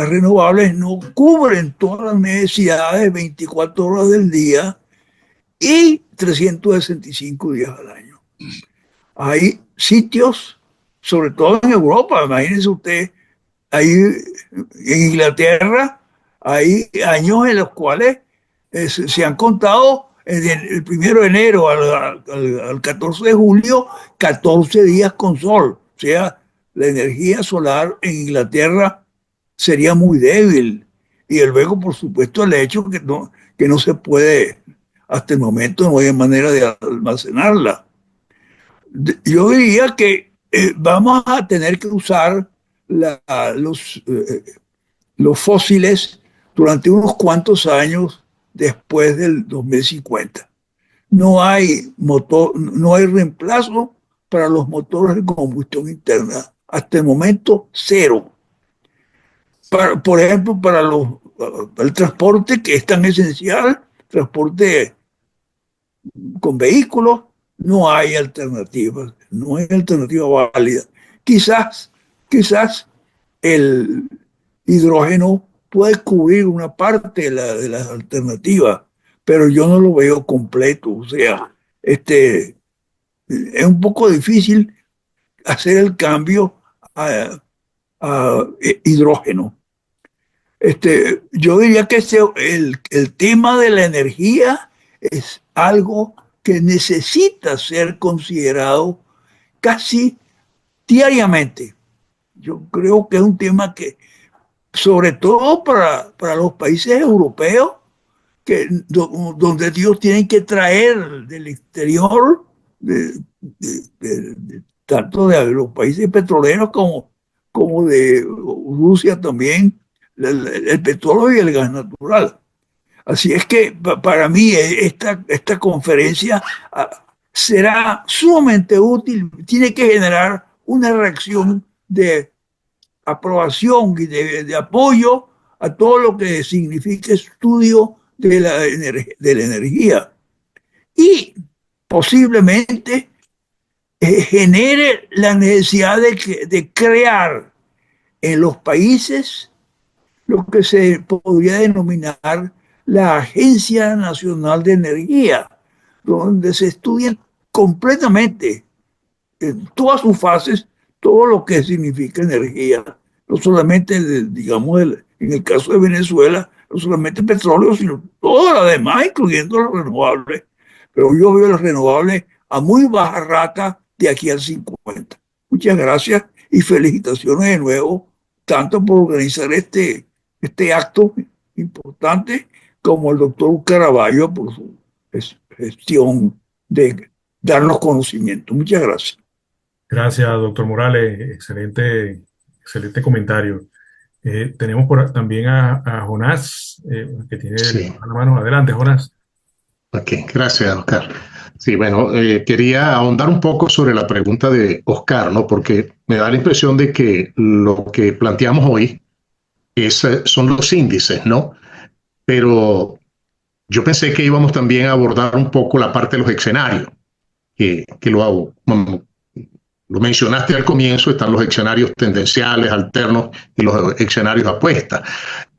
renovables no cubren todas las necesidades 24 horas del día y 365 días al año. Hay sitios, sobre todo en Europa, imagínense usted, en Inglaterra hay años en los cuales se han contado el 1 de enero al 14 de julio, 14 días con sol. O sea, la energía solar en Inglaterra sería muy débil. Y luego, por supuesto, el hecho que no se puede, hasta el momento no hay manera de almacenarla. Yo diría que vamos a tener que usar los fósiles durante unos cuantos años después del 2050. No hay motor, no hay reemplazo para los motores de combustión interna. Hasta el momento, cero. Por ejemplo, para el transporte, que es tan esencial, transporte con vehículos, no hay alternativas, no hay alternativa válida. Quizás el hidrógeno puede cubrir una parte de las alternativas, pero yo no lo veo completo. O sea, es un poco difícil hacer el cambio a hidrógeno. Yo diría que el tema de la energía es algo que necesita ser considerado casi diariamente. Yo creo que es un tema que, sobre todo para los países europeos, donde ellos tienen que traer del exterior, tanto de los países petroleros como de Rusia también, el petróleo y el gas natural. Así es que para mí esta conferencia será sumamente útil, tiene que generar una reacción de aprobación y de apoyo a todo lo que significa estudio de la energía. Y posiblemente genere la necesidad de crear en los países lo que se podría denominar la Agencia Nacional de Energía, donde se estudian completamente en todas sus fases todo lo que significa energía, no solamente, digamos, en el caso de Venezuela, no solamente petróleo, sino todo lo demás, incluyendo los renovables. Pero yo veo los renovables a muy baja rata de aquí al 50. Muchas gracias y felicitaciones de nuevo, tanto por organizar este acto importante, como el doctor Caraballo por su gestión de darnos conocimiento. Muchas gracias. Gracias, doctor Morales. Excelente comentario. Tenemos también a Jonás, que tiene Sí. la mano. Adelante, Jonás. Ok, gracias, Oscar. Sí, bueno, quería ahondar un poco sobre la pregunta de Oscar, ¿no? Porque me da la impresión de que lo que planteamos hoy son los índices, ¿no? Pero yo pensé que íbamos también a abordar un poco la parte de los escenarios, que lo mencionaste al comienzo, están los escenarios tendenciales, alternos y los escenarios de apuesta.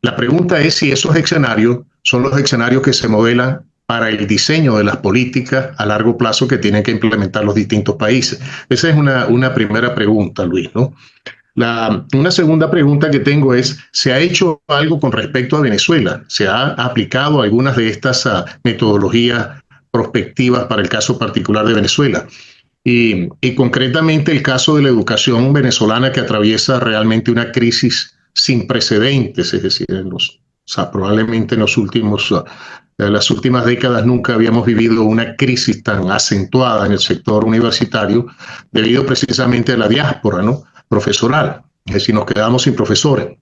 La pregunta es si esos escenarios son los escenarios que se modelan para el diseño de las políticas a largo plazo que tienen que implementar los distintos países. Esa es una primera pregunta, Luis, ¿no? Una segunda pregunta que tengo es, ¿se ha hecho algo con respecto a Venezuela? ¿Se ha aplicado algunas de estas metodologías prospectivas para el caso particular de Venezuela? Y concretamente el caso de la educación venezolana, que atraviesa realmente una crisis sin precedentes, es decir, probablemente en las últimas décadas nunca habíamos vivido una crisis tan acentuada en el sector universitario debido precisamente a la diáspora, ¿no?, profesoral, es decir, nos quedamos sin profesores.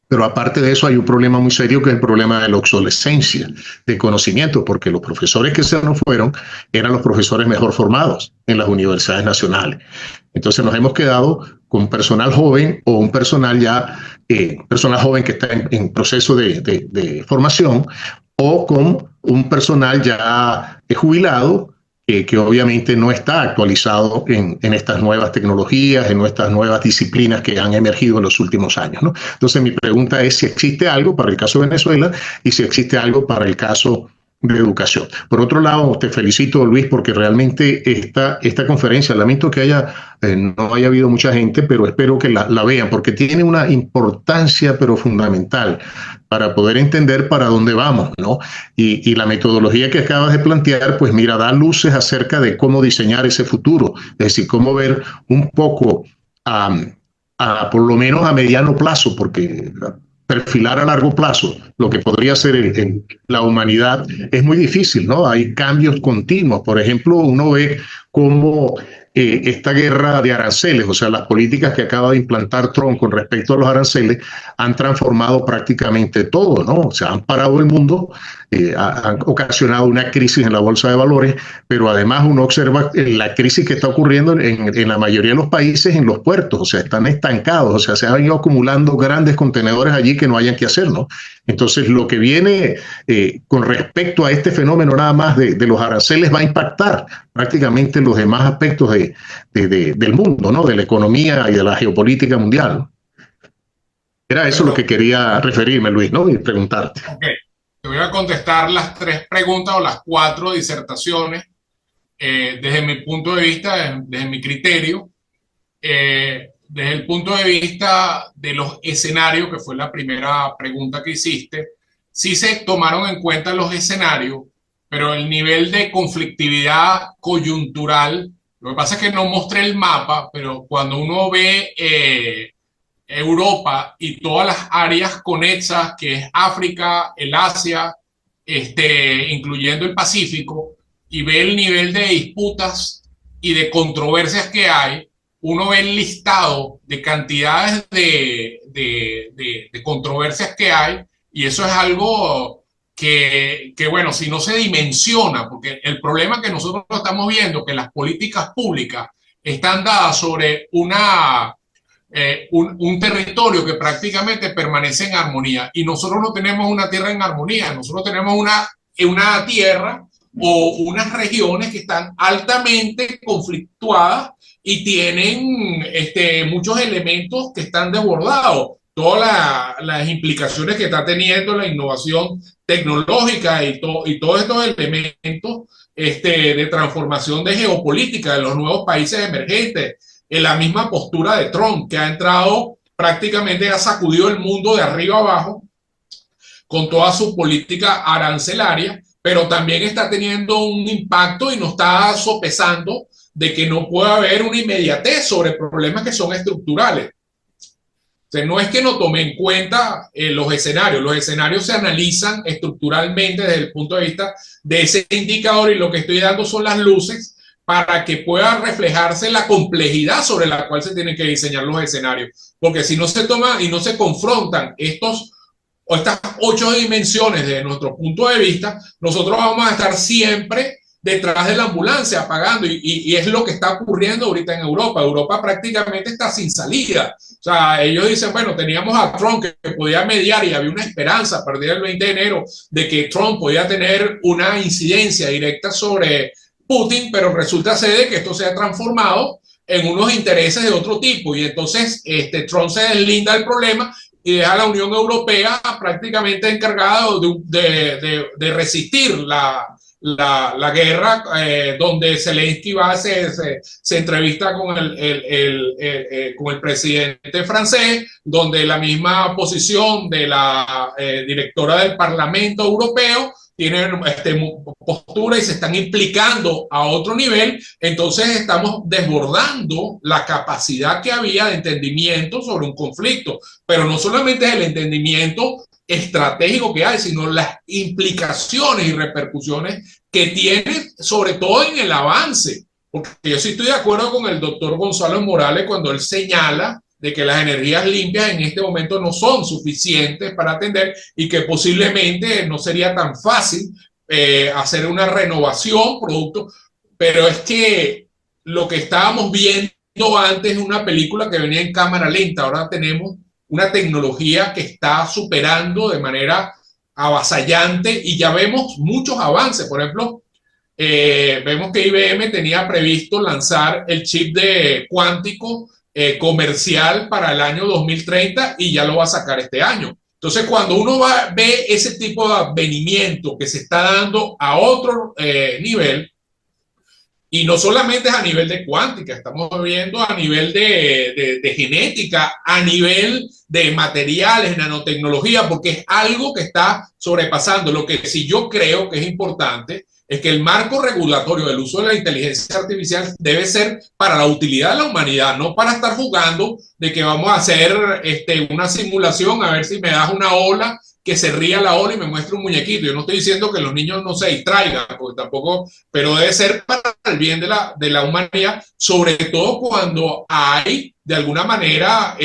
Pero aparte de eso hay un problema muy serio, que es el problema de la obsolescencia de conocimiento, porque los profesores que se nos fueron eran los profesores mejor formados en las universidades nacionales. Entonces nos hemos quedado con personal joven o un personal joven que está en proceso de formación, o con un personal ya jubilado, que obviamente no está actualizado en estas nuevas tecnologías, en estas nuevas disciplinas que han emergido en los últimos años, ¿no? Entonces mi pregunta es si existe algo para el caso de Venezuela y si existe algo para el caso de educación. Por otro lado, te felicito, Luis, porque realmente esta conferencia, lamento que no haya habido mucha gente, pero espero que la vean, porque tiene una importancia pero fundamental para poder entender para dónde vamos, ¿no? Y la metodología que acabas de plantear, pues mira, da luces acerca de cómo diseñar ese futuro, es decir, cómo ver un poco, por lo menos a mediano plazo, porque perfilar a largo plazo lo que podría ser la humanidad es muy difícil, ¿no? Hay cambios continuos. Por ejemplo, uno ve cómo esta guerra de aranceles, o sea, las políticas que acaba de implantar Trump con respecto a los aranceles han transformado prácticamente todo, ¿no? O sea, han parado el mundo, han ocasionado una crisis en la bolsa de valores, pero además uno observa la crisis que está ocurriendo en la mayoría de los países en los puertos, o sea, están estancados, o sea, se han ido acumulando grandes contenedores allí que no hayan que hacer, ¿no? Entonces, lo que viene con respecto a este fenómeno nada más de los aranceles va a impactar prácticamente los demás aspectos del mundo, ¿no? De la economía y de la geopolítica mundial. Era eso lo que quería referirme, Luis, ¿no? Y preguntarte. Ok, te voy a contestar las 3 preguntas o las 4 disertaciones desde mi punto de vista, desde mi criterio. Desde el punto de vista de los escenarios, que fue la primera pregunta que hiciste, sí se tomaron en cuenta los escenarios, pero el nivel de conflictividad coyuntural, lo que pasa es que no mostré el mapa, pero cuando uno ve Europa y todas las áreas conexas, que es África, el Asia, incluyendo el Pacífico, y ve el nivel de disputas y de controversias que hay, uno ve el listado de cantidades de controversias que hay, y eso es algo que, bueno, si no se dimensiona, porque el problema que nosotros estamos viendo, que las políticas públicas están dadas sobre un territorio que prácticamente permanece en armonía, y nosotros no tenemos una tierra en armonía, nosotros tenemos una tierra o unas regiones que están altamente conflictuadas y tienen muchos elementos que están desbordados. Todas las implicaciones que está teniendo la innovación tecnológica y todos estos elementos de transformación de geopolítica de los nuevos países emergentes, en la misma postura de Trump, que ha entrado prácticamente, ha sacudido el mundo de arriba abajo con toda su política arancelaria, pero también está teniendo un impacto y nos está sopesando de que no puede haber una inmediatez sobre problemas que son estructurales. O sea, no es que no tome en cuenta los escenarios se analizan estructuralmente desde el punto de vista de ese indicador, y lo que estoy dando son las luces para que pueda reflejarse la complejidad sobre la cual se tienen que diseñar los escenarios. Porque si no se toma y no se confrontan estas 8 dimensiones desde nuestro punto de vista, nosotros vamos a estar siempre detrás de la ambulancia pagando, y es lo que está ocurriendo ahorita en Europa. Europa prácticamente está sin salida. O sea, ellos dicen, bueno, teníamos a Trump que podía mediar y había una esperanza a partir del 20 de enero de que Trump podía tener una incidencia directa sobre Putin, pero resulta ser que esto se ha transformado en unos intereses de otro tipo, y entonces Trump se deslinda del problema y deja a la Unión Europea prácticamente encargada de resistir la guerra, donde Zelensky se entrevista con el presidente francés, donde la misma posición de la directora del Parlamento Europeo tiene postura y se están implicando a otro nivel. Entonces estamos desbordando la capacidad que había de entendimiento sobre un conflicto, pero no solamente es el entendimiento estratégico que hay, sino las implicaciones y repercusiones que tiene, sobre todo en el avance. Porque yo sí estoy de acuerdo con el doctor Gonzalo Morales cuando él señala de que las energías limpias en este momento no son suficientes para atender, y que posiblemente no sería tan fácil hacer una renovación producto, pero es que lo que estábamos viendo antes es una película que venía en cámara lenta. Ahora tenemos una tecnología que está superando de manera avasallante, y ya vemos muchos avances. Por ejemplo, vemos que IBM tenía previsto lanzar el chip de cuántico comercial para el año 2030, y ya lo va a sacar este año. Entonces, cuando uno ve ese tipo de advenimiento que se está dando a otro nivel, y no solamente es a nivel de cuántica, estamos viendo a nivel de genética, a nivel de materiales, nanotecnología, porque es algo que está sobrepasando. Lo que sí yo creo que es importante es que el marco regulatorio del uso de la inteligencia artificial debe ser para la utilidad de la humanidad, no para estar jugando de que vamos a hacer una simulación a ver si me das una ola, que se ría la ola y me muestre un muñequito. Yo no estoy diciendo que los niños no se distraigan, porque tampoco, pero debe ser para el bien de la humanidad, sobre todo cuando hay de alguna manera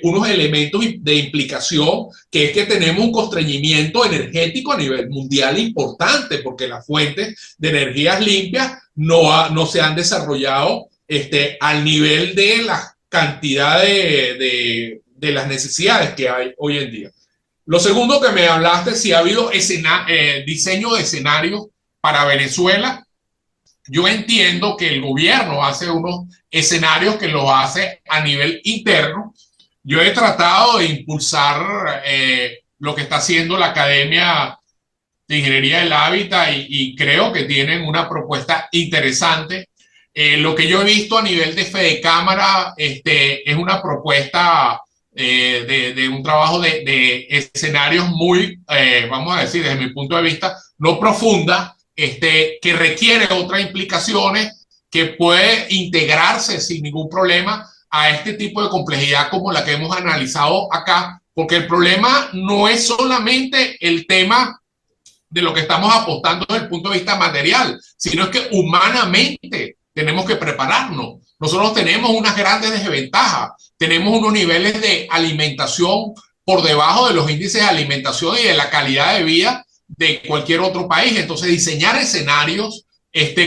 unos elementos de implicación, que es que tenemos un constreñimiento energético a nivel mundial importante, porque las fuentes de energías limpias no se han desarrollado al nivel de la cantidad de las necesidades que hay hoy en día. Lo segundo que me hablaste, si ha habido diseño de escenarios para Venezuela. Yo entiendo que el gobierno hace unos escenarios que los hace a nivel interno. Yo he tratado de impulsar lo que está haciendo la Academia de Ingeniería del Hábitat y creo que tienen una propuesta interesante. Lo que yo he visto a nivel de Fedecámara es una propuesta de un trabajo de escenarios muy, vamos a decir, desde mi punto de vista, no profunda, que requiere otras implicaciones, que puede integrarse sin ningún problema a este tipo de complejidad como la que hemos analizado acá, porque el problema no es solamente el tema de lo que estamos apostando desde el punto de vista material, sino es que humanamente tenemos que prepararnos. Nosotros tenemos unas grandes desventajas, tenemos unos niveles de alimentación por debajo de los índices de alimentación y de la calidad de vida de cualquier otro país. Entonces, diseñar escenarios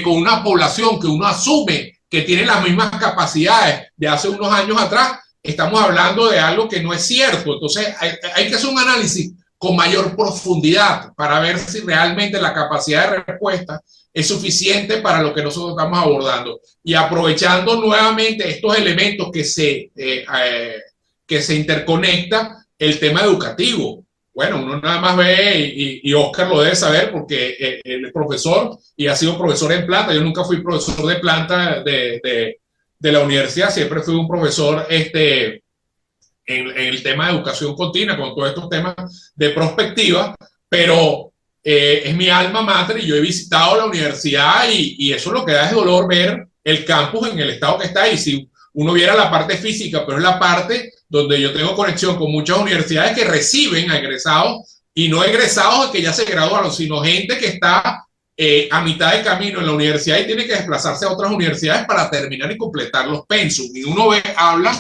con una población que uno asume que tiene las mismas capacidades de hace unos años atrás, estamos hablando de algo que no es cierto. Entonces, hay que hacer un análisis con mayor profundidad para ver si realmente la capacidad de respuesta es suficiente para lo que nosotros estamos abordando. Y aprovechando nuevamente estos elementos que se interconectan, el tema educativo. Bueno, uno nada más ve, y Oscar lo debe saber porque él es profesor y ha sido profesor en planta. Yo nunca fui profesor de planta de la universidad, siempre fui un profesor en el tema de educación continua, con todos estos temas de prospectiva, pero es mi alma mater y yo he visitado la universidad y eso lo que da es dolor ver el campus en el estado que está. Y si uno viera la parte física, pero es la parte donde yo tengo conexión con muchas universidades que reciben a egresados y no egresados que ya se graduaron, sino gente que está a mitad de camino en la universidad y tiene que desplazarse a otras universidades para terminar y completar los pensum. Y uno habla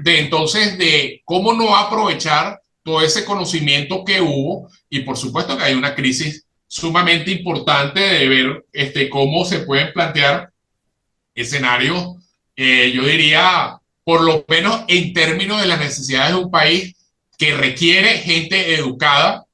entonces de cómo no aprovechar todo ese conocimiento que hubo, y por supuesto que hay una crisis sumamente importante de ver cómo se pueden plantear escenarios, yo diría, por lo menos en términos de las necesidades de un país que requiere gente educada,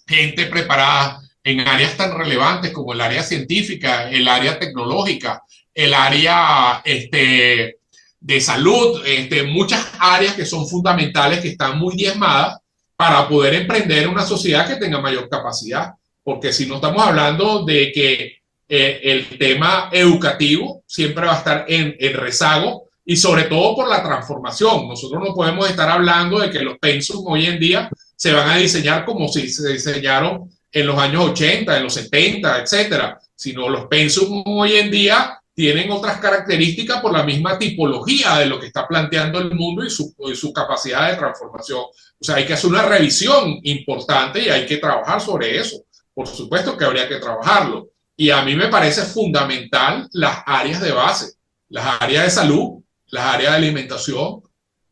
gente preparada en áreas tan relevantes como el área científica, el área tecnológica, el área de salud, muchas áreas que son fundamentales, que están muy diezmadas para poder emprender una sociedad que tenga mayor capacidad. Porque si no estamos hablando de que el tema educativo siempre va a estar en rezago, y sobre todo por la transformación. Nosotros no podemos estar hablando de que los pensum hoy en día se van a diseñar como si se diseñaron en los años 80, en los 70, etcétera, sino los pensum hoy en día tienen otras características por la misma tipología de lo que está planteando el mundo y su capacidad de transformación. O sea, hay que hacer una revisión importante y hay que trabajar sobre eso. Por supuesto que habría que trabajarlo. Y a mí me parece fundamental las áreas de base, las áreas de salud, las áreas de alimentación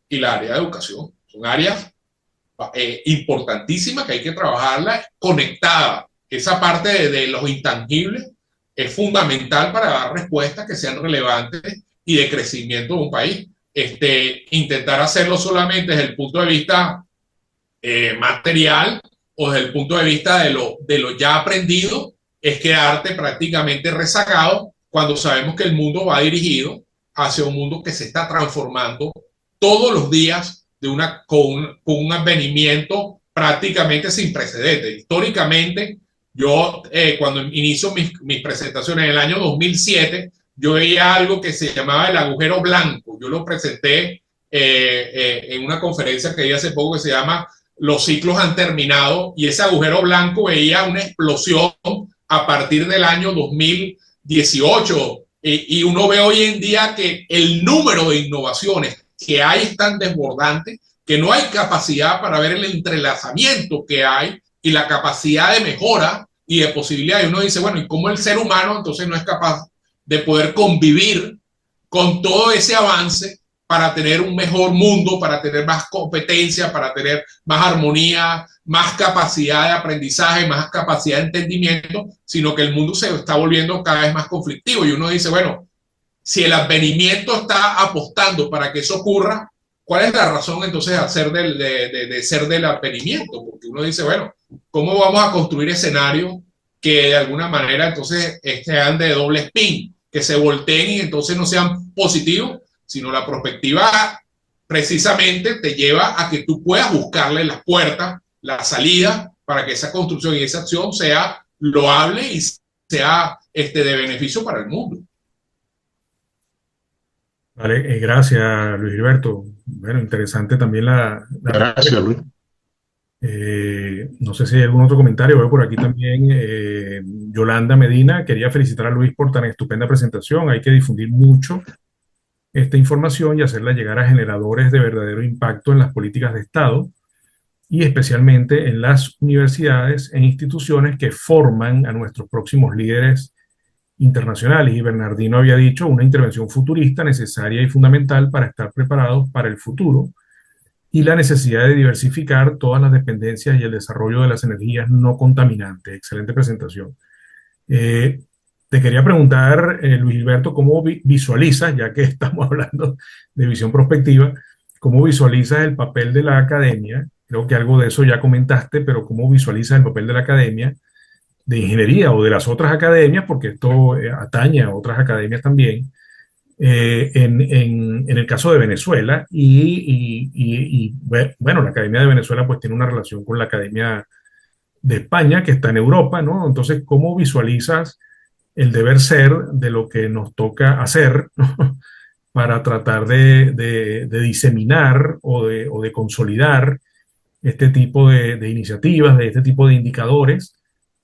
y la área de educación. Son áreas importantísimas que hay que trabajarlas conectadas. Esa parte de los intangibles es fundamental para dar respuestas que sean relevantes y de crecimiento de un país. Intentar hacerlo solamente desde el punto de vista material o desde el punto de vista de lo ya aprendido es quedarte prácticamente rezagado cuando sabemos que el mundo va dirigido hacia un mundo que se está transformando todos los días con un advenimiento prácticamente sin precedentes. Históricamente, yo cuando inicio mis presentaciones en el año 2007, yo veía algo que se llamaba el agujero blanco. Yo lo presenté en una conferencia que di hace poco que se llama Los ciclos han terminado, y ese agujero blanco veía una explosión a partir del año 2018. Y uno ve hoy en día que el número de innovaciones que hay es tan desbordante que no hay capacidad para ver el entrelazamiento que hay y la capacidad de mejora y de posibilidad. Y uno dice, bueno, ¿y cómo el ser humano entonces no es capaz de poder convivir con todo ese avance para tener un mejor mundo, para tener más competencia, para tener más armonía, más capacidad de aprendizaje, más capacidad de entendimiento, sino que el mundo se está volviendo cada vez más conflictivo? Y uno dice, bueno, si el advenimiento está apostando para que eso ocurra, ¿cuál es la razón entonces de ser del advenimiento? Porque uno dice, bueno, ¿cómo vamos a construir escenarios que de alguna manera entonces sean de doble spin, que se volteen y entonces no sean positivos, sino la perspectiva precisamente te lleva a que tú puedas buscarle las puertas, la salida, para que esa construcción y esa acción sea loable y sea de beneficio para el mundo? Vale, gracias, Luis Gilberto. Bueno, interesante también Gracias, Luis. no sé si hay algún otro comentario. Veo por aquí también Yolanda Medina. Quería felicitar a Luis por tan estupenda presentación. Hay que difundir mucho esta información y hacerla llegar a generadores de verdadero impacto en las políticas de Estado y especialmente en las universidades e instituciones que forman a nuestros próximos líderes internacionales. Y Bernardino había dicho una intervención futurista necesaria y fundamental para estar preparados para el futuro y la necesidad de diversificar todas las dependencias y el desarrollo de las energías no contaminantes. Excelente presentación. Te quería preguntar, Luis Gilberto, ¿cómo visualizas, ya que estamos hablando de visión prospectiva, cómo visualizas el papel de la academia? Creo que algo de eso ya comentaste, pero ¿cómo visualizas el papel de la academia, de ingeniería o de las otras academias, porque esto atañe a otras academias también, en el caso de Venezuela? Bueno, la Academia de Venezuela pues tiene una relación con la Academia de España, que está en Europa, ¿no? Entonces, ¿cómo visualizas el deber ser de lo que nos toca hacer, ¿no? Para tratar de diseminar o de consolidar este tipo de iniciativas, de este tipo de indicadores,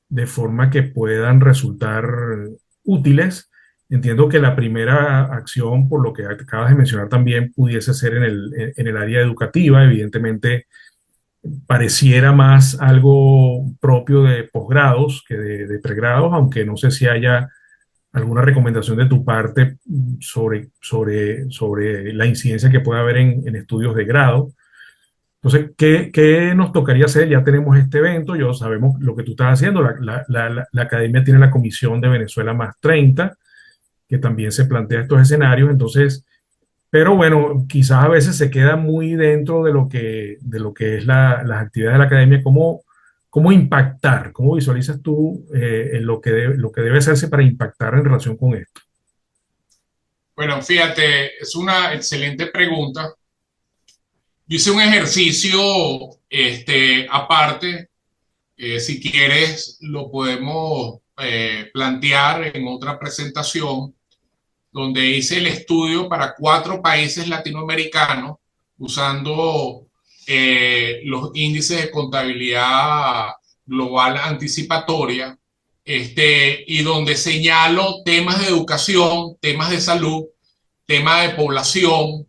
de forma que puedan resultar útiles? Entiendo que la primera acción, por lo que acabas de mencionar también, pudiese ser en el área educativa. Evidentemente, pareciera más algo propio de posgrados que de pregrados, aunque no sé si haya alguna recomendación de tu parte sobre la incidencia que puede haber en estudios de grado. Entonces, ¿qué nos tocaría hacer? Ya tenemos este evento, yo sabemos lo que tú estás haciendo. La academia tiene la Comisión de Venezuela más 30, que también se plantea estos escenarios. Entonces, pero bueno, quizás a veces se queda muy dentro de lo que es las actividades de la academia. ¿Cómo impactar? ¿Cómo visualizas tú en lo que debe hacerse para impactar en relación con esto? Bueno, fíjate, es una excelente pregunta. Yo hice un ejercicio aparte. Si quieres, lo podemos plantear en otra presentación, donde hice el estudio para 4 países latinoamericanos usando los índices de contabilidad global anticipatoria, y donde señalo temas de educación, temas de salud, temas de población,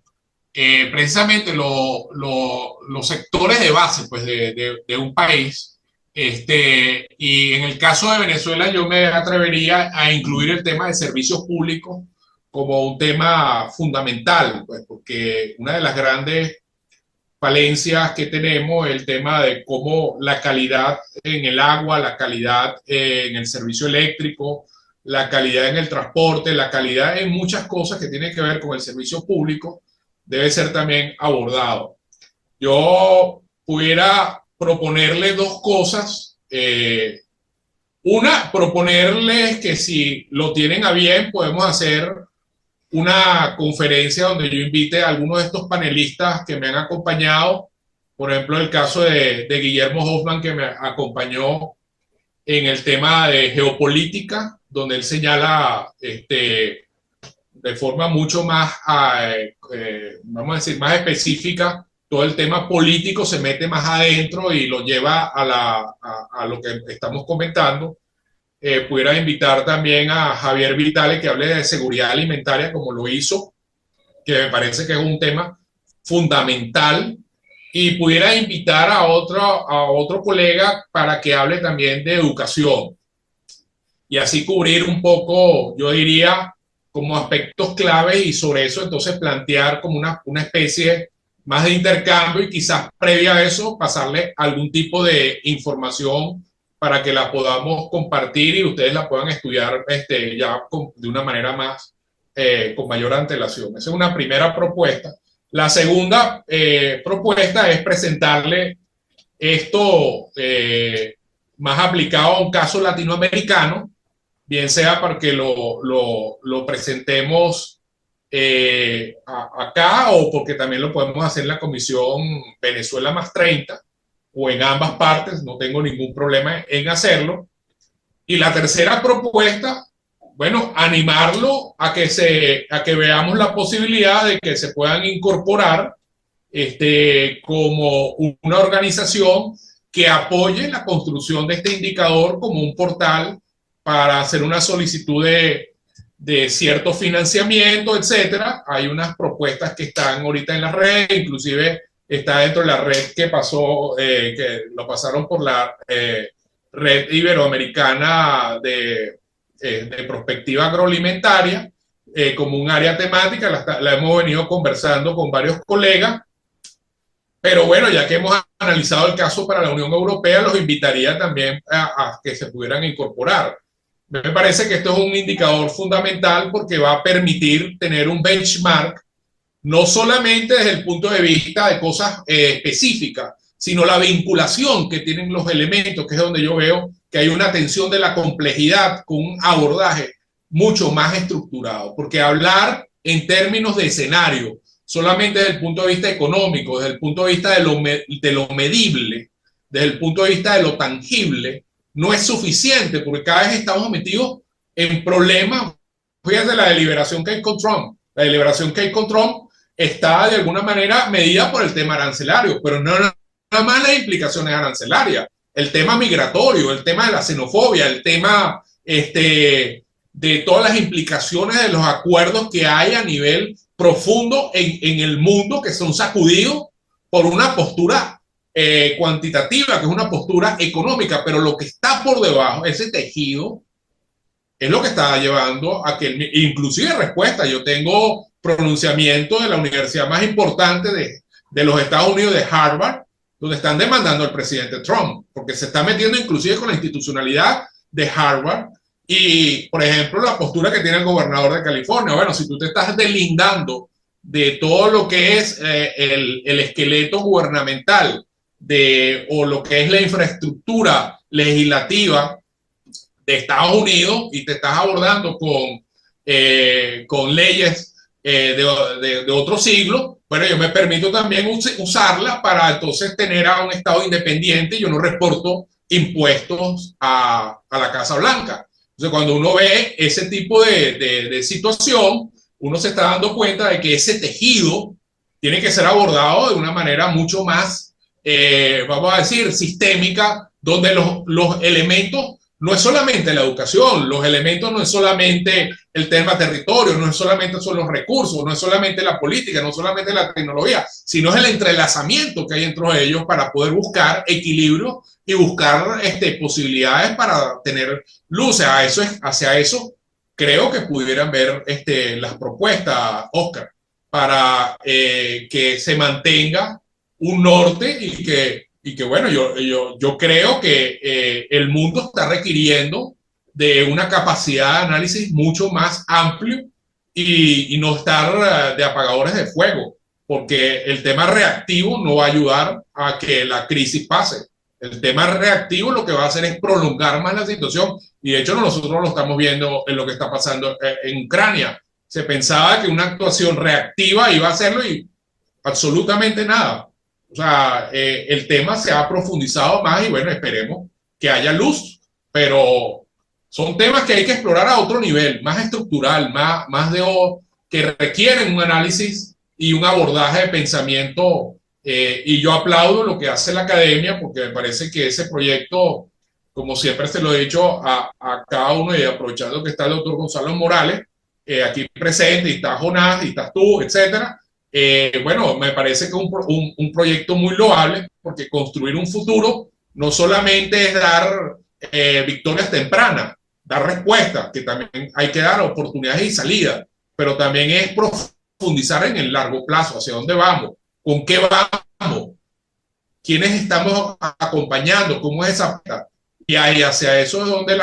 precisamente los sectores de base pues, de un país. Y en el caso de Venezuela yo me atrevería a incluir el tema de servicios públicos como un tema fundamental, pues, porque una de las grandes falencias que tenemos es el tema de cómo la calidad en el agua, la calidad en el servicio eléctrico, la calidad en el transporte, la calidad en muchas cosas que tienen que ver con el servicio público debe ser también abordado. Yo pudiera proponerle 2 cosas. Una, proponerles que si lo tienen a bien, podemos hacer una conferencia donde yo invite a algunos de estos panelistas que me han acompañado. Por ejemplo, el caso de Guillermo Hoffman, que me acompañó en el tema de geopolítica, donde él señala de forma mucho más, vamos a decir, más específica, todo el tema político se mete más adentro y lo lleva a lo que estamos comentando. pudiera invitar también a Javier Vitale, que hable de seguridad alimentaria, como lo hizo, que me parece que es un tema fundamental, y pudiera invitar a otro colega para que hable también de educación, y así cubrir un poco, yo diría, como aspectos clave, y sobre eso entonces plantear como una especie más de intercambio, y quizás previa a eso pasarle algún tipo de información para que la podamos compartir y ustedes la puedan estudiar ya de una manera más, con mayor antelación. Esa es una primera propuesta. La segunda propuesta es presentarle esto más aplicado a un caso latinoamericano, bien sea para que lo presentemos acá, o porque también lo podemos hacer en la Comisión Venezuela más 30, o en ambas partes, no tengo ningún problema en hacerlo. Y la tercera propuesta, bueno, animarlo a que veamos la posibilidad de que se puedan incorporar como una organización que apoye la construcción de este indicador como un portal para hacer una solicitud de cierto financiamiento, etcétera. Hay unas propuestas que están ahorita en la red, inclusive está dentro de la red que pasó, que lo pasaron por la red iberoamericana de prospectiva agroalimentaria, como un área temática. La hemos venido conversando con varios colegas, pero bueno, ya que hemos analizado el caso para la Unión Europea, los invitaría también a que se pudieran incorporar. Me parece que esto es un indicador fundamental porque va a permitir tener un benchmark, no solamente desde el punto de vista de cosas específicas, sino la vinculación que tienen los elementos, que es donde yo veo que hay una atención de la complejidad con un abordaje mucho más estructurado. Porque hablar en términos de escenario, solamente desde el punto de vista económico, desde el punto de vista de lo medible, desde el punto de vista de lo tangible, no es suficiente, porque cada vez estamos metidos en problemas. Fíjate la deliberación que hay con Trump. La deliberación que hay con Trump está de alguna manera medida por el tema arancelario, pero no nada más las implicaciones arancelarias, el tema migratorio, el tema de la xenofobia, el tema de todas las implicaciones de los acuerdos que hay a nivel profundo en el mundo, que son sacudidos por una postura cuantitativa, que es una postura económica, pero lo que está por debajo, ese tejido, es lo que está llevando a que, inclusive respuesta, yo tengo pronunciamiento de la universidad más importante de los Estados Unidos, de Harvard, donde están demandando al presidente Trump, porque se está metiendo inclusive con la institucionalidad de Harvard. Y, por ejemplo, la postura que tiene el gobernador de California. Bueno, si tú te estás deslindando de todo lo que es el esqueleto gubernamental o lo que es la infraestructura legislativa de Estados Unidos, y te estás abordando con leyes de otro siglo, bueno, yo me permito también usarla para entonces tener a un Estado independiente, y yo no reporto impuestos a la Casa Blanca. Entonces, cuando uno ve ese tipo de situación, uno se está dando cuenta de que ese tejido tiene que ser abordado de una manera mucho más, vamos a decir, sistémica, donde los elementos no es solamente la educación, los elementos no es solamente el tema territorio, no es solamente son los recursos, no es solamente la política, no es solamente la tecnología, sino es el entrelazamiento que hay entre ellos para poder buscar equilibrio y buscar posibilidades para tener luz. Hacia eso creo que pudieran ver las propuestas, Oscar, para que se mantenga un norte y que bueno, yo creo que el mundo está requiriendo de una capacidad de análisis mucho más amplio y no estar de apagadores de fuego, porque el tema reactivo no va a ayudar a que la crisis pase. El tema reactivo lo que va a hacer es prolongar más la situación, y de hecho nosotros lo estamos viendo en lo que está pasando en Ucrania. Se pensaba que una actuación reactiva iba a hacerlo y absolutamente nada. O sea, el tema se ha profundizado más y bueno, esperemos que haya luz, pero son temas que hay que explorar a otro nivel, más estructural, que requieren un análisis y un abordaje de pensamiento. Y yo aplaudo lo que hace la academia, porque me parece que ese proyecto como siempre se lo he dicho a cada uno, y aprovechando que está el doctor Gonzalo Morales aquí presente, y está Jonás, y estás tú, etcétera. Bueno, me parece que es un proyecto muy loable, porque construir un futuro no solamente es dar victorias tempranas, dar respuestas, que también hay que dar oportunidades y salidas, pero también es profundizar en el largo plazo, hacia dónde vamos, con qué vamos, quiénes estamos acompañando, cómo es esa. Y ahí hacia eso es donde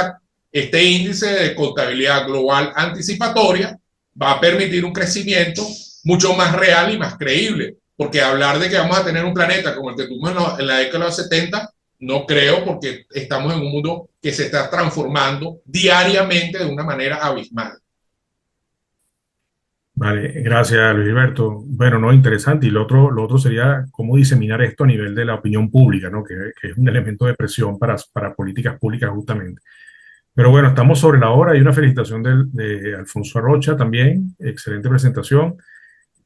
este índice de contabilidad global anticipatoria va a permitir un crecimiento mucho más real y más creíble. Porque hablar de que vamos a tener un planeta como el que tuvimos en la década de los 70, no creo, porque estamos en un mundo que se está transformando diariamente de una manera abismal. Vale, gracias Luis Gilberto. Bueno, no, interesante. Y lo otro sería cómo diseminar esto a nivel de la opinión pública, ¿no? Que es un elemento de presión para políticas públicas justamente. Pero bueno, estamos sobre la hora. Hay una felicitación de Alfonso Arrocha también. Excelente presentación.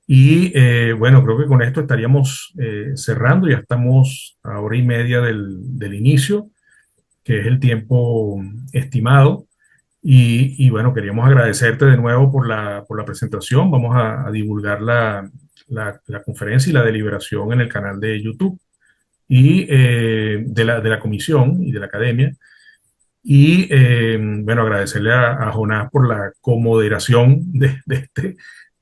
Y bueno, creo que con esto estaríamos cerrando. Ya estamos a hora y media del inicio, que es el tiempo estimado. Y bueno, queríamos agradecerte de nuevo por la presentación. Vamos a divulgar la conferencia y la deliberación en el canal de YouTube y de la comisión y de la academia. Y bueno, agradecerle a Jonás por la comoderación de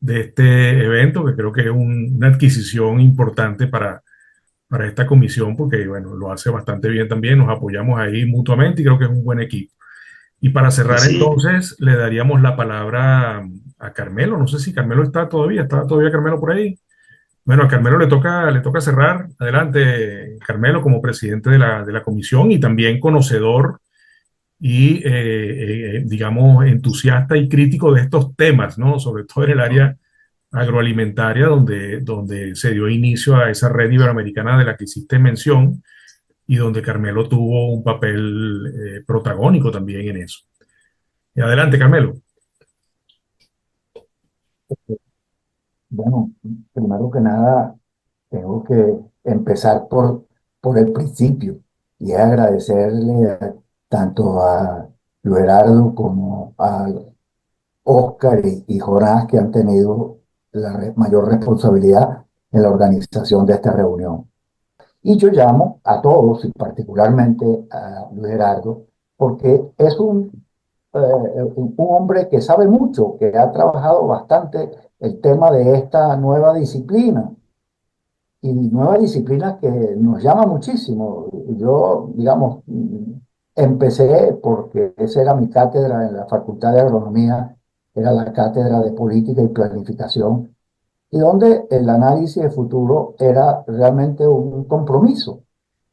este evento, que creo que es una adquisición importante para esta comisión, porque bueno, lo hace bastante bien también. Nos apoyamos ahí mutuamente y creo que es un buen equipo. Y para cerrar Sí, entonces, le daríamos la palabra a Carmelo. No sé si Carmelo está todavía Carmelo por ahí. Bueno, a Carmelo le toca cerrar. Adelante, Carmelo, como presidente de la comisión y también conocedor y, digamos, entusiasta y crítico de estos temas, ¿no? Sobre todo en el área agroalimentaria, donde se dio inicio a esa red iberoamericana de la que hiciste mención y donde Carmelo tuvo un papel protagónico también en eso. Y adelante, Carmelo. Bueno, primero que nada, tengo que empezar por el principio y es agradecerle tanto a Luerardo como a Oscar y Jonás, que han tenido la mayor responsabilidad en la organización de esta reunión. Y yo llamo a todos, y particularmente a Luis Gerardo, porque es un hombre que sabe mucho, que ha trabajado bastante el tema de esta nueva disciplina. Y nueva disciplina que nos llama muchísimo. Yo, digamos, empecé porque esa era mi cátedra en la Facultad de Agronomía, era la cátedra de Política y Planificación, y donde el análisis de futuro era realmente un compromiso,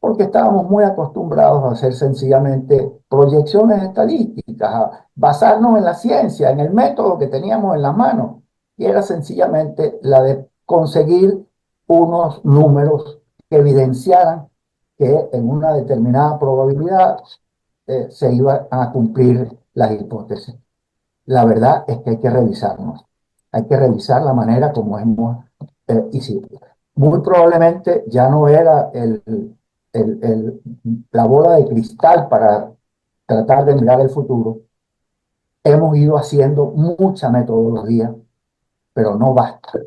porque estábamos muy acostumbrados a hacer sencillamente proyecciones estadísticas, a basarnos en la ciencia, en el método que teníamos en las manos, y era sencillamente la de conseguir unos números que evidenciaran que en una determinada probabilidad se iban a cumplir las hipótesis. La verdad es que hay que revisarnos. Hay que revisar la manera como hemos... y si muy probablemente ya no era la bola de cristal para tratar de mirar el futuro. Hemos ido haciendo mucha metodología, pero no basta.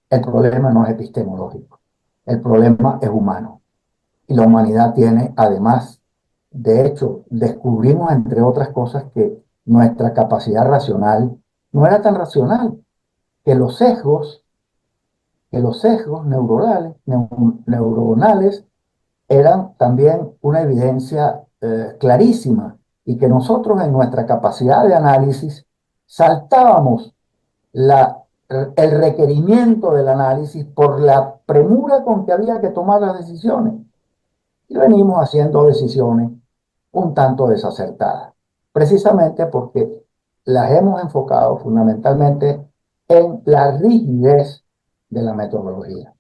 El problema no es epistemológico. El problema es humano. Y la humanidad tiene, además, de hecho, descubrimos, entre otras cosas, que nuestra capacidad racional no era tan racional, que los sesgos neuronales eran también una evidencia clarísima, y que nosotros en nuestra capacidad de análisis saltábamos el requerimiento del análisis por la premura con que había que tomar las decisiones. Y venimos haciendo decisiones un tanto desacertadas, precisamente porque las hemos enfocado fundamentalmente en la rigidez de la metodología.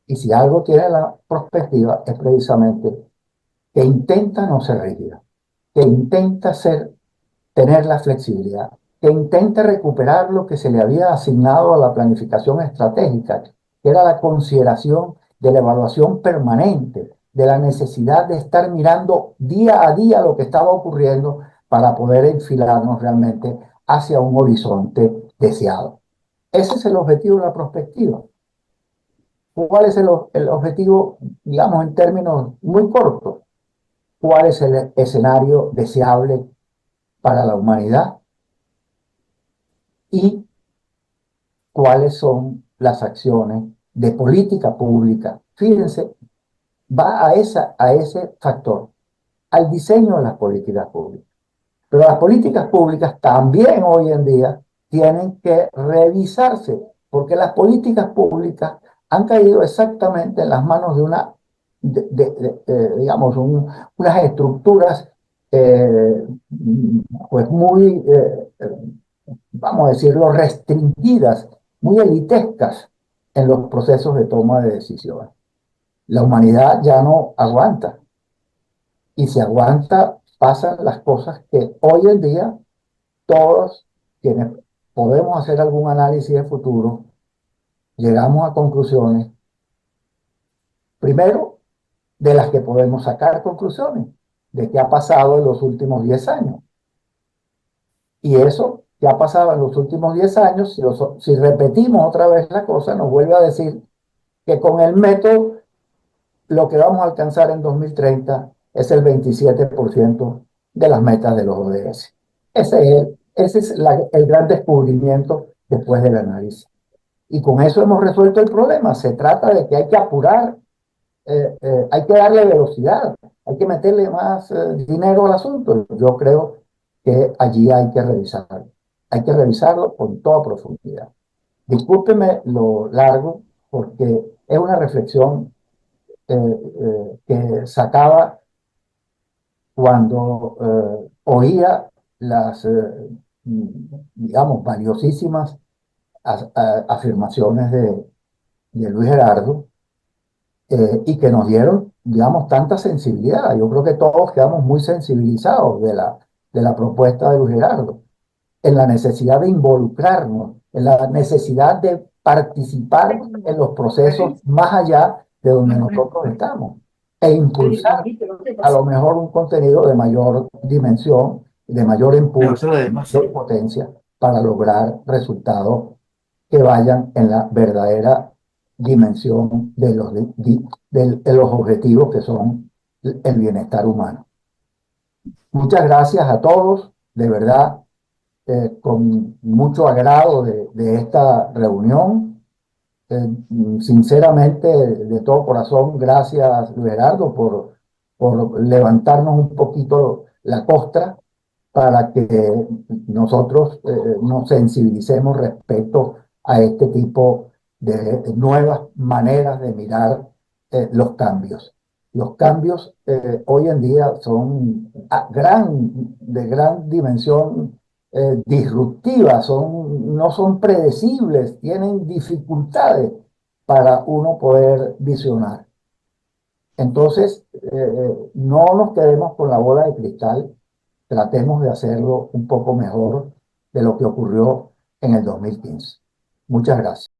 Y si algo tiene la perspectiva es precisamente que intenta no ser rígida, que intenta tener la flexibilidad, que intenta recuperar lo que se le había asignado a la planificación estratégica, que era la consideración de la evaluación permanente, de la necesidad de estar mirando día a día lo que estaba ocurriendo para poder enfilarnos realmente hacia un horizonte deseado. Ese es el objetivo de la prospectiva. ¿Cuál es el objetivo, digamos, en términos muy cortos? ¿Cuál es el escenario deseable para la humanidad? Y cuáles son las acciones de política pública. Fíjense, va a ese factor, al diseño de las políticas públicas. Pero las políticas públicas también hoy en día tienen que revisarse, porque las políticas públicas han caído exactamente en las manos de digamos, unas estructuras pues muy, vamos a decirlo, restringidas, muy elitescas en los procesos de toma de decisiones. La humanidad ya no aguanta. Y si aguanta, pasan las cosas que hoy en día todos quienes podemos hacer algún análisis de futuro, llegamos a conclusiones, primero, de las que podemos sacar conclusiones, de qué ha pasado en los últimos 10 años. Y eso que ha pasado en los últimos 10 años, si repetimos otra vez la cosa, nos vuelve a decir que con el método lo que vamos a alcanzar en 2030 es el 27% de las metas de los ODS. Ese es el gran descubrimiento después del análisis. Y con eso hemos resuelto el problema. Se trata de que hay que apurar, hay que darle velocidad, hay que meterle más dinero al asunto. Yo creo que allí hay que revisarlo con toda profundidad. Discúlpeme lo largo, porque es una reflexión que sacaba cuando oía las, digamos, valiosísimas afirmaciones de Luis Gerardo, y que nos dieron, digamos, tanta sensibilidad. Yo creo que todos quedamos muy sensibilizados de la propuesta de Luis Gerardo, en la necesidad de involucrarnos, en la necesidad de participar en los procesos más allá de donde nosotros estamos, e impulsar a lo mejor un contenido de mayor dimensión, de mayor impulso, de mayor potencia, para lograr resultados que vayan en la verdadera dimensión de los objetivos que son el bienestar humano. Muchas gracias a todos, de verdad, con mucho agrado de esta reunión. Sinceramente, de todo corazón, gracias, Gerardo, por levantarnos un poquito la costra para que nosotros nos sensibilicemos respecto a este tipo de nuevas maneras de mirar los cambios. Los cambios hoy en día son de gran dimensión disruptiva, no son predecibles, tienen dificultades para uno poder visionar. Entonces, no nos quedemos con la bola de cristal, tratemos de hacerlo un poco mejor de lo que ocurrió en el 2015. Muchas gracias.